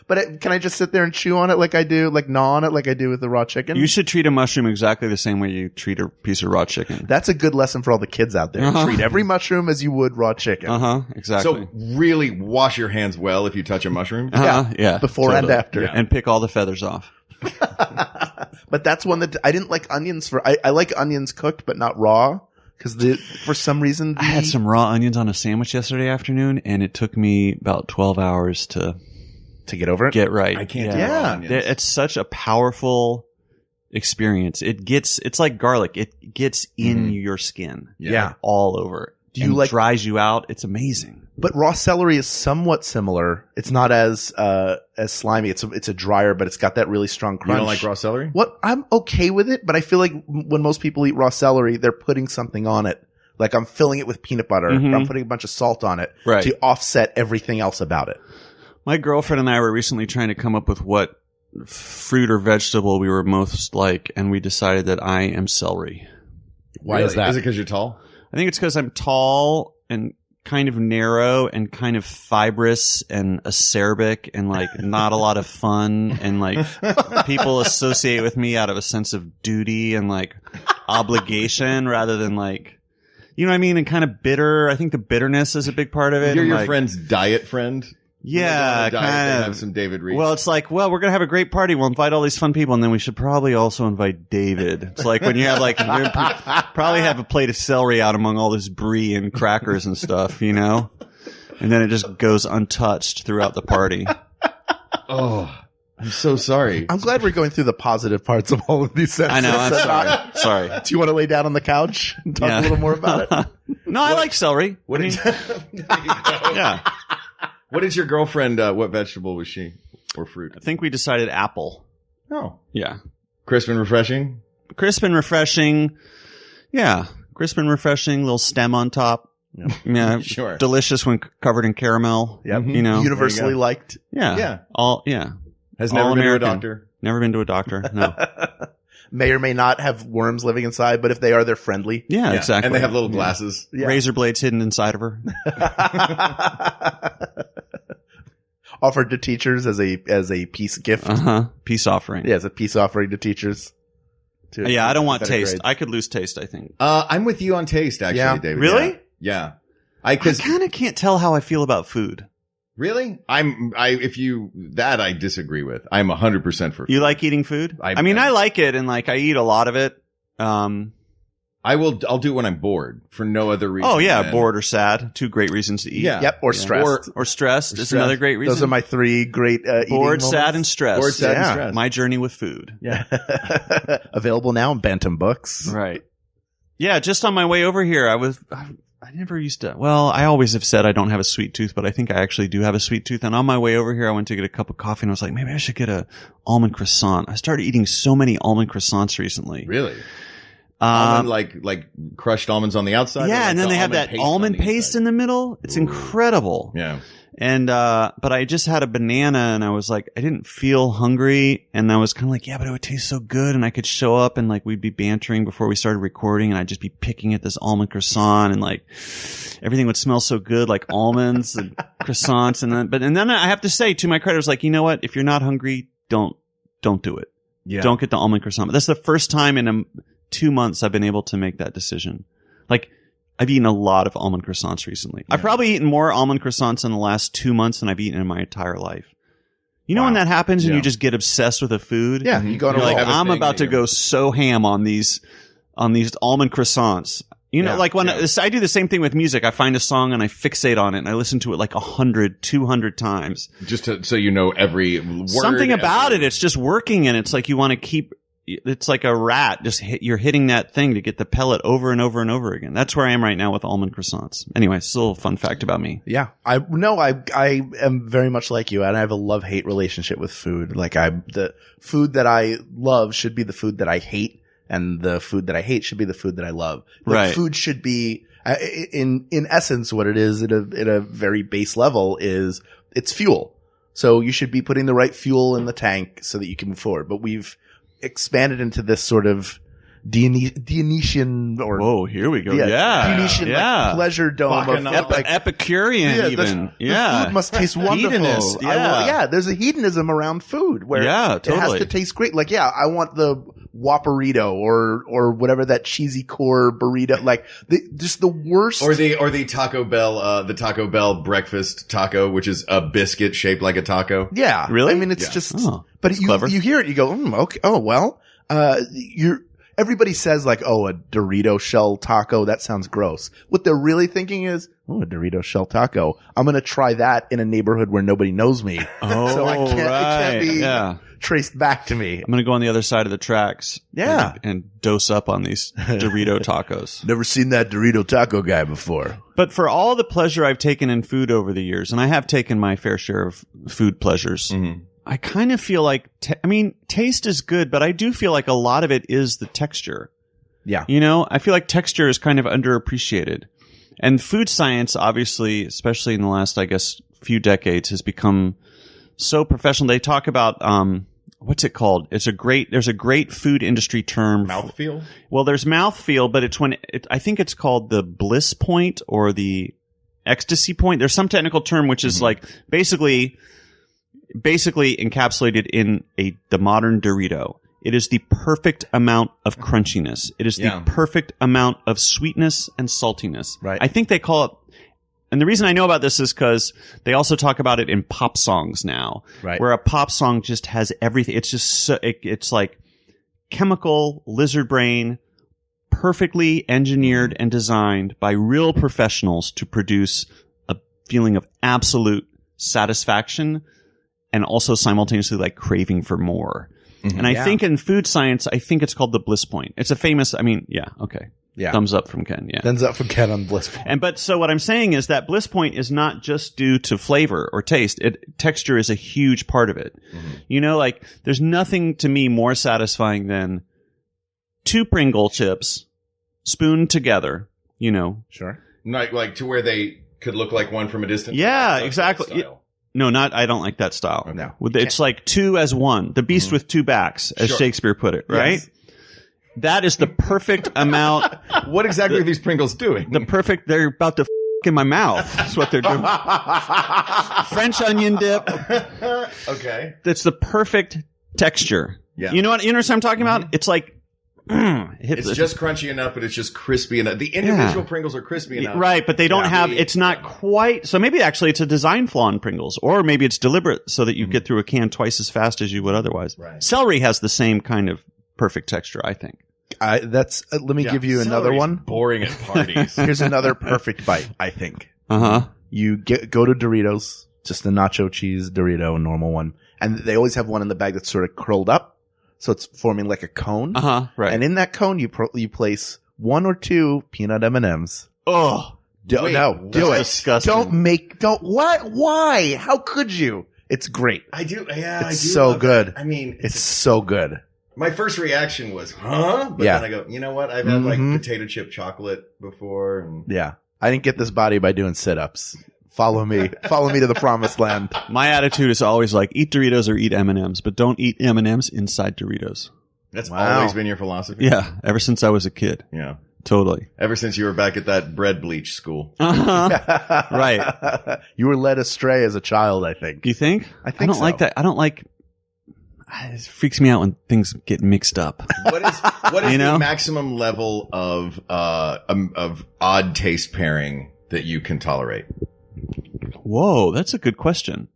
But can I just sit there and chew on it like I do, like gnaw on it like I do with the raw chicken? You should treat a mushroom exactly the same way you treat a piece of raw chicken. That's a good lesson for all the kids out there. Treat every mushroom as you would raw chicken. Exactly. So really wash your hands well if you touch a mushroom. Yeah. Before and after. Yeah. And pick all the feathers off. But that's one that I didn't like onions for. I like onions cooked, but not raw. Because for some reason, I had some raw onions on a sandwich yesterday afternoon, and it took me about 12 hours to get over it. Get right. I can't do raw onions. It's such a powerful experience. It's like garlic. It gets in your skin. Yeah. All over. Do you like dries you out? It's amazing. But raw celery is somewhat similar. It's not as slimy. It's a drier, but it's got that really strong crunch. You don't like raw celery? What? I'm okay with it, but I feel like when most people eat raw celery, they're putting something on it. Like I'm filling it with peanut butter. Mhm. I'm putting a bunch of salt on it Right. to offset everything else about it. My girlfriend and I were recently trying to come up with what fruit or vegetable we were most like, and we decided that I am celery. Why is that? Is it because you're tall? I think it's because I'm tall and kind of narrow and kind of fibrous and acerbic and like not a lot of fun, and like people associate with me out of a sense of duty and like obligation rather than like, you know what I mean? And kind of bitter. I think the bitterness is a big part of it. You're and your like, friend's diet friend? yeah, They kind have of. some David Rees. Well, it's like, well, we're going to have a great party. We'll invite all these fun people, and then we should probably also invite David. It's like when you have like, probably have a plate of celery out among all this brie and crackers and stuff, you know? And then it just goes untouched throughout the party. Oh, I'm so sorry. I'm glad we're going through the positive parts of all of these sentences. I know, I'm sorry. Sorry. Do you want to lay down on the couch and talk a little more about it? No, I like celery. What did Yeah. What is your girlfriend? What vegetable was she? Or fruit? I think we decided apple. Oh. Yeah. Crisp and refreshing? Crisp and refreshing. Yeah. Crisp and refreshing, little stem on top. Yeah. Sure. Delicious when covered in caramel. Yep. You know. Universally liked. Yeah. Yeah. Yeah. Has All never been to a American. doctor? Never been to a doctor. No. May or may not have worms living inside, but if they are, they're friendly. Yeah, exactly. And they have little glasses. Yeah. Razor blades hidden inside of her. Offered to teachers as a peace gift. Peace offering. Yeah, as a peace offering to teachers. Yeah, I don't want better taste. grades. I could lose taste, I think. I'm with you on taste, actually, Yeah. David. Really? Yeah. I kind of can't tell how I feel about food. Really? I disagree with. I'm 100% for food. You like eating food? I mean, I like it, and like I eat a lot of it. I'll do it when I'm bored for no other reason. Oh yeah, than- bored or sad. Two great reasons to eat. Yeah. Yep, or stressed. Or stressed is another great reason. Those are my three great bored, eating sad, moments. and stressed. Bored, sad, and stressed. My journey with food. Yeah. Available now in Bantam Books. Right. Yeah, just on my way over here, I never used to. Well, I always have said I don't have a sweet tooth, but I think I actually do have a sweet tooth. And on my way over here, I went to get a cup of coffee, and I was like, maybe I should get a almond croissant. I started eating so many almond croissants recently. Really? Almond, like crushed almonds on the outside? Yeah, or like and then the they have that almond paste in the middle. It's incredible. Yeah. And, but I just had a banana and I was like, I didn't feel hungry. And I was kind of like, yeah, but it would taste so good. And I could show up and like we'd be bantering before we started recording and I'd just be picking at this almond croissant and like everything would smell so good, like almonds and croissants. And then I have to say to my credit, I was like, you know what? If you're not hungry, don't do it. Yeah. Don't get the almond croissant. That's the first time in 2 months I've been able to make that decision. Like, I've eaten a lot of almond croissants recently. I've probably eaten more almond croissants in the last 2 months than I've eaten in my entire life. You know when that happens and you just get obsessed with a food? Yeah, you go to You're like, have a I'm thing about that to go so ham on these almond croissants. You know, like when I do the same thing with music. I find a song and I fixate on it and I listen to it like 100, 200 times. Just so you know every word. Something about it. It's just working and it's like you want to keep. It's like a rat. You're hitting that thing to get the pellet over and over and over again. That's where I am right now with almond croissants. Anyway, still a fun fact about me. Yeah. I am very much like you, and I have a love-hate relationship with food. Like the food that I love should be the food that I hate, and the food that I hate should be the food that I love. Like, right. Food should be, in essence, what it is at a very base level is it's fuel. So you should be putting the right fuel in the tank so that you can move forward. But we've expanded into this sort of Dionysian or whoa, here we go. Yeah. Dionysian like pleasure dome of Epicurean even. The food must taste wonderful. Hedonist, there's a hedonism around food where it has totally. to taste great. Like, I want the Whopperito or whatever that cheesy core burrito, like just the worst. Or the Taco Bell breakfast taco, which is a biscuit shaped like a taco. Yeah. Really? I mean, it's just, but you hear it, you go, okay. Oh, well, everybody says like, oh, a Dorito shell taco. That sounds gross. What they're really thinking is, oh, a Dorito shell taco. I'm going to try that in a neighborhood where nobody knows me. Oh, so I can't be, traced back to me. I'm going to go on the other side of the tracks. Yeah. And dose up on these Dorito tacos. Never seen that Dorito taco guy before. But for all the pleasure I've taken in food over the years, and I have taken my fair share of food pleasures, I kind of feel like, taste is good, but I do feel like a lot of it is the texture. Yeah. You know, I feel like texture is kind of underappreciated. And food science, obviously, especially in the last, I guess, few decades, has become so professional. They talk about, what's it called? There's a great food industry term. Mouthfeel? Well, there's mouthfeel, but it's I think it's called the bliss point or the ecstasy point. There's some technical term which is like basically encapsulated in the modern Dorito. It is the perfect amount of crunchiness. It is the perfect amount of sweetness and saltiness. Right. I think they call it, and the reason I know about this is because they also talk about it in pop songs now, right? Where a pop song just has everything. It's just it's like chemical lizard brain, perfectly engineered and designed by real professionals to produce a feeling of absolute satisfaction and also simultaneously like craving for more. And I think in food science, I think it's called the bliss point. It's a famous, Yeah. Thumbs up from Ken. Yeah. Thumbs up from Ken on bliss point. But so what I'm saying is that bliss point is not just due to flavor or taste. Texture is a huge part of it. You know, like there's nothing to me more satisfying than 2 Pringle chips spooned together, you know. Sure. Like to where they could look like one from a distance. Yeah, exactly. No, I don't like that style. No. It's like 2 as 1. The beast with 2 backs, as Shakespeare put it, right? Yes. That is the perfect amount. What exactly are these Pringles doing? They're about to in my mouth. That's what they're doing. French onion dip. Okay. That's the perfect texture. Yeah. You know what I'm talking about? It's like, it's just crunchy enough, but it's just crispy enough. The individual Pringles are crispy enough. Right, but they don't have, it's not quite, so maybe actually it's a design flaw in Pringles, or maybe it's deliberate so that you get through a can twice as fast as you would otherwise. Right. Celery has the same kind of perfect texture, I think. Let me give you another one. Boring at parties. Here's another perfect bite, I think. Uh-huh. You go to Doritos, just a nacho cheese Dorito, a normal one. And they always have one in the bag that's sort of curled up. So it's forming like a cone. Uh-huh, right. And in that cone, you place 1 or 2 peanut M&Ms. Oh. Do it. Disgusting. Why? How could you? It's great. I do. Yeah, It's I do so love good. That. I mean, it's so good. My first reaction was, huh? But then I go, you know what? I've had like potato chip chocolate before. And Yeah. I didn't get this body by doing sit-ups. Follow me to the promised land. My attitude is always like, eat Doritos or eat M&Ms, but don't eat M&Ms inside Doritos. That's always been your philosophy? Yeah, ever since I was a kid. Yeah. Totally. Ever since you were back at that bread bleach school. Uh-huh. Right. You were led astray as a child, I think. You think? I think I don't so. like that. I don't like... It freaks me out when things get mixed up. What is the maximum level of odd taste pairing that you can tolerate? Whoa, that's a good question.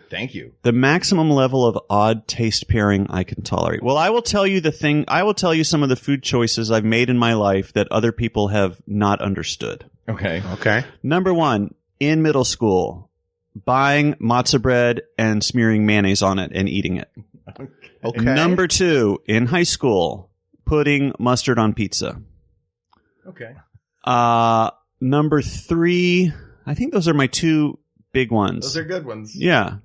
Thank you. The maximum level of odd taste pairing I can tolerate. Well, I will tell you some of the food choices I've made in my life that other people have not understood. Okay. Number 1, in middle school, buying matzo bread and smearing mayonnaise on it and eating it. Okay. Number 2, in high school, putting mustard on pizza. Okay. Number 3, I think those are my 2 big ones. Those are good ones. Yeah.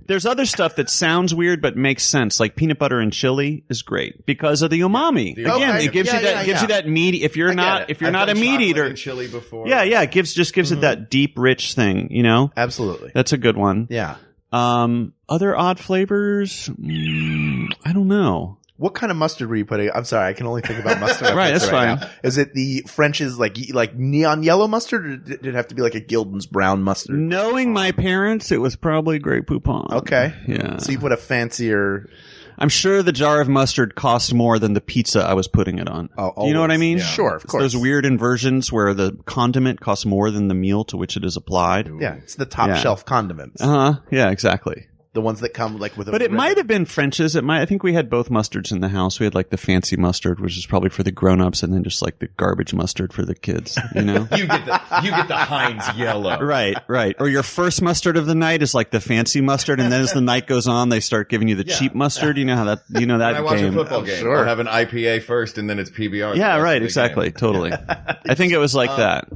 There's other stuff that sounds weird but makes sense, like peanut butter and chili is great because of the umami. Again, it gives you that meat. If you're not a meat eater, and chili before. Yeah, it gives it that deep, rich thing. You know, Absolutely. that's a good one. Yeah. Other odd flavors, I don't know. What kind of mustard were you putting? I'm sorry, I can only think about mustard. Right, that's fine. Now. Is it the French's like neon yellow mustard, or did it have to be like a Gildan's brown mustard? Knowing my parents, it was probably Grey Poupon. Okay. Yeah. So you put a fancier. I'm sure the jar of mustard cost more than the pizza I was putting it on. Oh, you know what I mean? Yeah. Sure, of course. Those weird inversions where the condiment costs more than the meal to which it is applied. Yeah, it's the top shelf condiments. Uh-huh. Yeah, exactly. The ones that come like with a But it ribbon. might have been French's. I think we had both mustards in the house. We had like the fancy mustard, which is probably for the grown-ups, and then just like the garbage mustard for the kids, you know? You get the Heinz yellow. Right. Or your first mustard of the night is like the fancy mustard, and then as the night goes on, they start giving you the cheap mustard. You know how that, When I watch game. a football game, Sure. I'll have an IPA first and then it's PBR. Yeah, the rest right. of the Exactly. game. Totally. I think it was like that.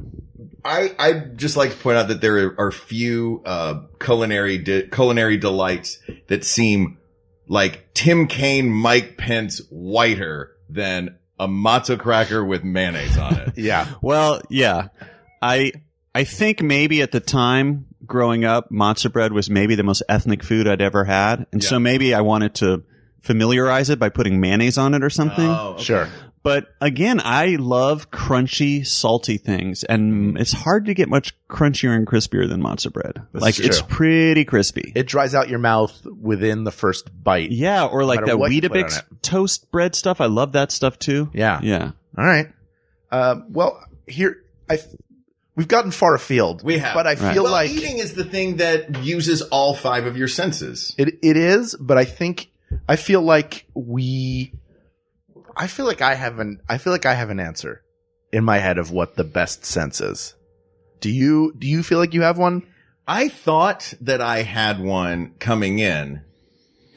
I just like to point out that there are few culinary delights that seem like Tim Kaine, Mike Pence whiter than a matzo cracker with mayonnaise on it. Yeah. Well, yeah. I think maybe at the time growing up, matzo bread was maybe the most ethnic food I'd ever had. And so maybe I wanted to familiarize it by putting mayonnaise on it or something. Oh, okay. Sure. But again, I love crunchy, salty things. And it's hard to get much crunchier and crispier than matzo bread. It's pretty crispy. It dries out your mouth within the first bite. Yeah, or like matter that what you put on Weetabix it. toast bread stuff. I love that stuff too. Yeah. Yeah. All right. Well, here we've gotten far afield. We have. But I feel Well, like eating is the thing that uses all 5 of your senses. it is, but I feel like I have an answer in my head of what the best sense is. Do you feel like you have one? I thought that I had one coming in,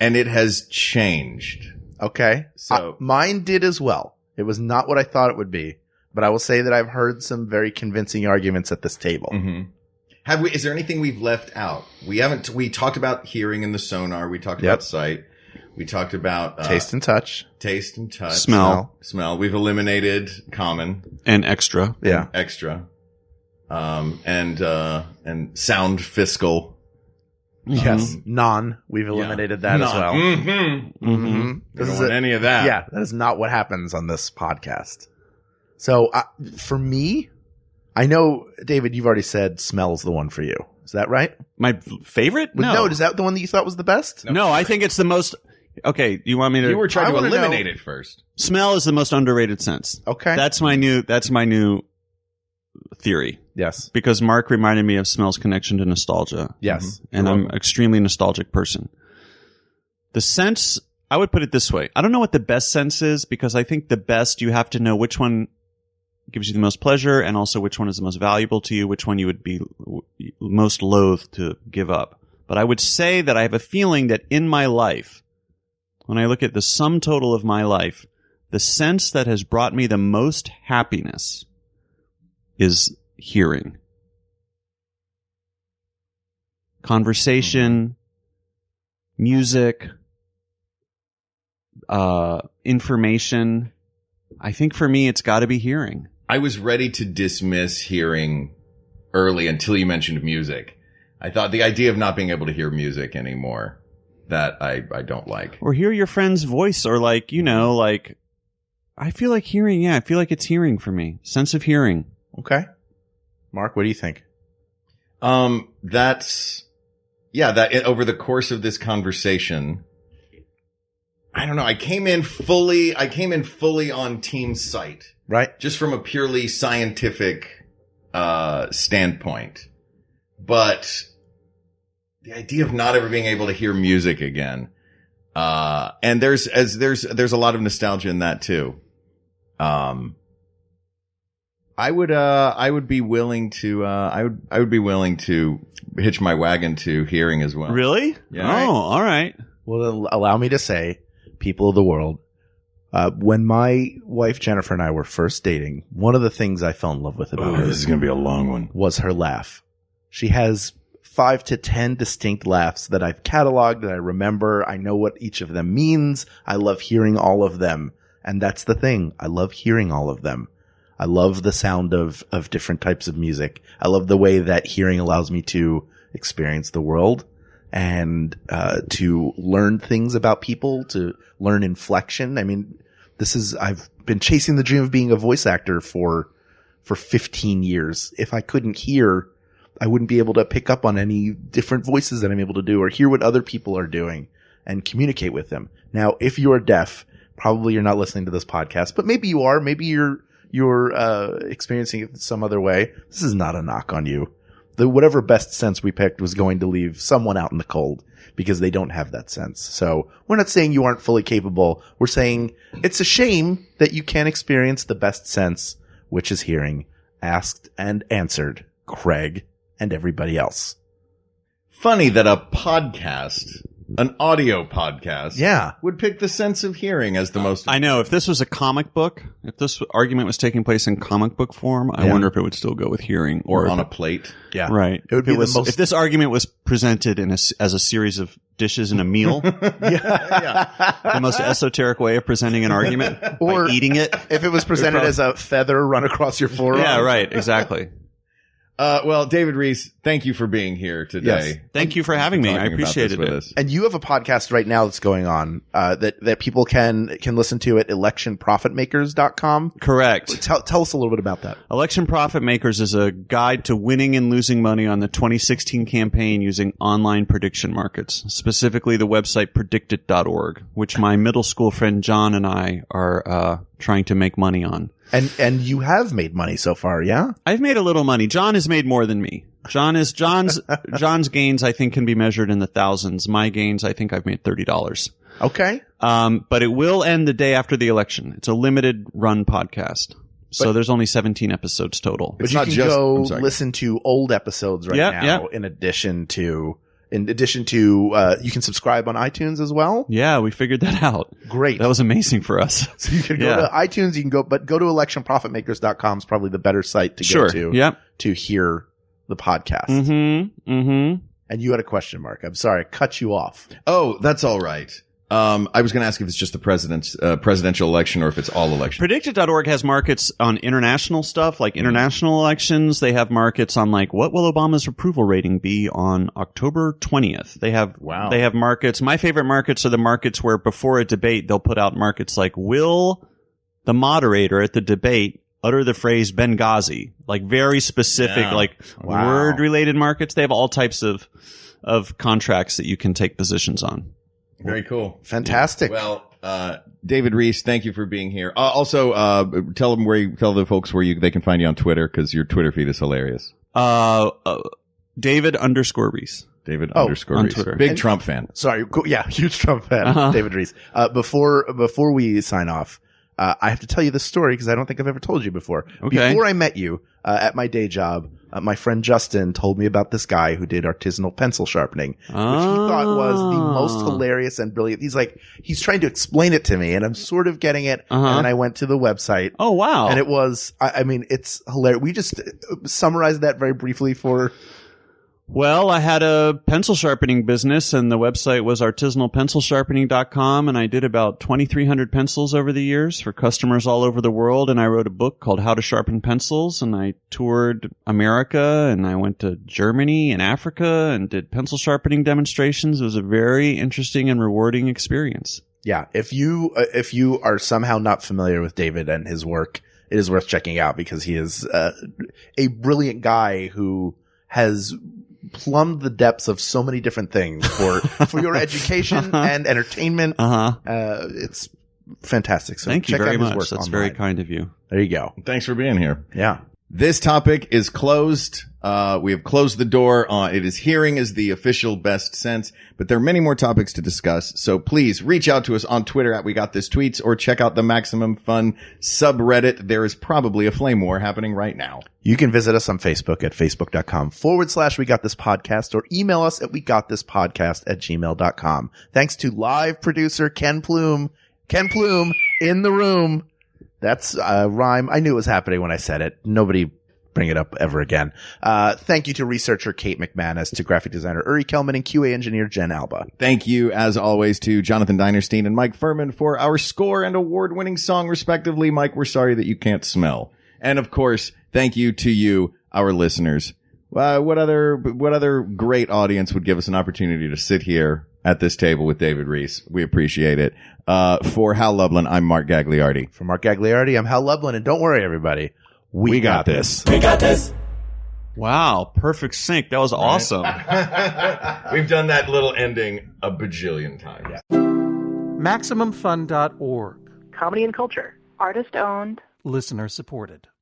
and it has changed. Okay. So- mine did as well. It was not what I thought it would be, but I will say that I've heard some very convincing arguments at this table. Mm-hmm. Is there anything we've left out? We talked about hearing in the sonar. We talked about sight. We talked about Taste and touch. Smell. We've eliminated common And extra. Yeah. extra. And sound fiscal. Yes. We've eliminated that as well. Mm-hmm. Mm-hmm. We don't want any of that. Yeah, that is not what happens on this podcast. So for me, I know, David, you've already said smell's the one for you. Is that right? My favorite? No. Is that the one that you thought was the best? No, I think it's the most. Okay, you want me to? You were trying I to wanna eliminate know- it first. Smell is the most underrated sense. Okay. That's my new theory. Yes. Because Mark reminded me of smell's connection to nostalgia. Yes. And I'm an extremely nostalgic person. The sense, I would put it this way. I don't know what the best sense is, because I think the best, you have to know which one gives you the most pleasure, and also which one is the most valuable to you, which one you would be most loath to give up. But I would say that I have a feeling that in my life, when I look at the sum total of my life, the sense that has brought me the most happiness is hearing. Conversation, music, information. I think for me, it's got to be hearing. I was ready to dismiss hearing early until you mentioned music. I thought the idea of not being able to hear music anymore, that I don't like. Or hear your friend's voice, or like, I feel like hearing, I feel like it's hearing for me. Sense of hearing. Okay. Mark, what do you think? Over the course of this conversation, I don't know. I came in fully on team sight, Right. just from a purely scientific, standpoint. But the idea of not ever being able to hear music again, and there's a lot of nostalgia in that too. I would be willing to hitch my wagon to hearing as well. Really? Yeah. Oh, all right. Well, allow me to say, people of the world, when my wife Jennifer and I were first dating, one of the things I fell in love with about her This is going to be a long one. was her laugh. She has 5 to 10 distinct laughs that I've cataloged, that I remember. I know what each of them means. I love hearing all of them. And that's the thing. I love hearing all of them. I love the sound of different types of music. I love the way that hearing allows me to experience the world and to learn things about people, to learn inflection. I mean, I've been chasing the dream of being a voice actor for 15 years. If I couldn't hear, I wouldn't be able to pick up on any different voices that I'm able to do, or hear what other people are doing and communicate with them. Now, if you are deaf, probably you're not listening to this podcast, but maybe you are. Maybe you're experiencing it some other way. This is not a knock on you. whatever best sense we picked was going to leave someone out in the cold because they don't have that sense. So we're not saying you aren't fully capable. We're saying it's a shame that you can't experience the best sense, which is hearing. Asked and answered, Craig and everybody else. Funny that a podcast, an audio podcast, Yeah. would pick the sense of hearing as the most. I know. If this was a comic book, if this argument was taking place in comic book form, I wonder if it would still go with hearing. Or if on it- a plate. Yeah. Right. It would be If this argument was presented as a series of dishes in a meal, the most esoteric way of presenting an argument, Or by eating it. if it was presented as a feather run across your forearm. Yeah, right. Exactly. Well, David Rees, thank you for being here today. Yes. Thank you for having me. I Talking about this appreciated with it. us. And you have a podcast right now that's going on that people can listen to at electionprofitmakers.com. Correct. Tell us a little bit about that. Election Profit Makers is a guide to winning and losing money on the 2016 campaign using online prediction markets, specifically the website predictit.org, which my middle school friend John and I are trying to make money on. And you have made money so far, yeah? I've made a little money. John has made more than me. John's gains, I think, can be measured in the thousands. My gains, I think I've made $30. Okay. But it will end the day after the election. It's a limited run podcast. So there's only 17 episodes total. But It's you not can just- go I'm sorry. listen to old episodes right Yeah, now yeah. in addition to you can subscribe on iTunes as well. Yeah, we figured that out. Great. That was amazing for us. So you can go Yeah. to iTunes, you can go to electionprofitmakers.com is probably the better site to Sure. go to Yep. to hear the podcast. Mm-hmm. Mm-hmm. And you had a question, Mark. I'm sorry, I cut you off. Oh, that's all right. I was going to ask if it's just the presidential election or if it's all elections. Predictit.org has markets on international stuff, like international elections. They have markets on like what will Obama's approval rating be on October 20th. They have markets. My favorite markets are the markets where before a debate they'll put out markets like will the moderator at the debate utter the phrase Benghazi, like very specific, word related markets. They have all types of contracts that you can take positions on. Very cool. Fantastic. Well, David Rees, thank you for being here. Also, tell the folks where they can find you on Twitter because your Twitter feed is hilarious. David _Rees. David on Rees. Twitter. Big Trump fan. Sorry, yeah, huge Trump fan, David Rees. Before we sign off, I have to tell you this story because I don't think I've ever told you before. Okay. Before I met you at my day job, my friend Justin told me about this guy who did artisanal pencil sharpening, which he thought was the most hilarious and brilliant. He's trying to explain it to me, and I'm sort of getting it. And then I went to the website. Oh, wow. And it was, I mean, it's hilarious. We just summarized that very briefly for... Well, I had a pencil sharpening business, and the website was artisanalpencilsharpening.com, and I did about 2,300 pencils over the years for customers all over the world, and I wrote a book called How to Sharpen Pencils, and I toured America, and I went to Germany and Africa and did pencil sharpening demonstrations. It was a very interesting and rewarding experience. Yeah, if you are somehow not familiar with David and his work, it is worth checking out because he is a brilliant guy who has plumbed the depths of so many different things for your education and entertainment. It's fantastic. So Thank you check very out his much. work That's online. very kind of you. There you go. Thanks for being here. Yeah. This topic is closed. We have closed the door on it. Is hearing is the official best sense, but there are many more topics to discuss. So please reach out to us on Twitter at We Got This Tweets or check out the Maximum Fun subreddit. There is probably a flame war happening right now. You can visit us on Facebook at facebook.com/We Got This Podcast or email us at WeGotThisPodcast@gmail.com. Thanks to live producer Ken Plume in the room. That's a rhyme. I knew it was happening when I said it. Nobody bring it up ever again. Thank you to researcher Kate McManus, to graphic designer Uri Kelman, and QA engineer Jen Alba. Thank you, as always, to Jonathan Dinerstein and Mike Furman for our score and award-winning song, respectively. Mike, we're sorry that you can't smell. And, of course, thank you to you, our listeners. What other great audience would give us an opportunity to sit here at this table with David Rees? We appreciate it. For Hal Lublin, I'm Mark Gagliardi. For Mark Gagliardi, I'm Hal Lublin, and don't worry, everybody. We got this. We got this. Wow, perfect sync. That was awesome. We've done that little ending a bajillion times. Yeah. MaximumFun.org. Comedy and culture. Artist owned. Listener supported.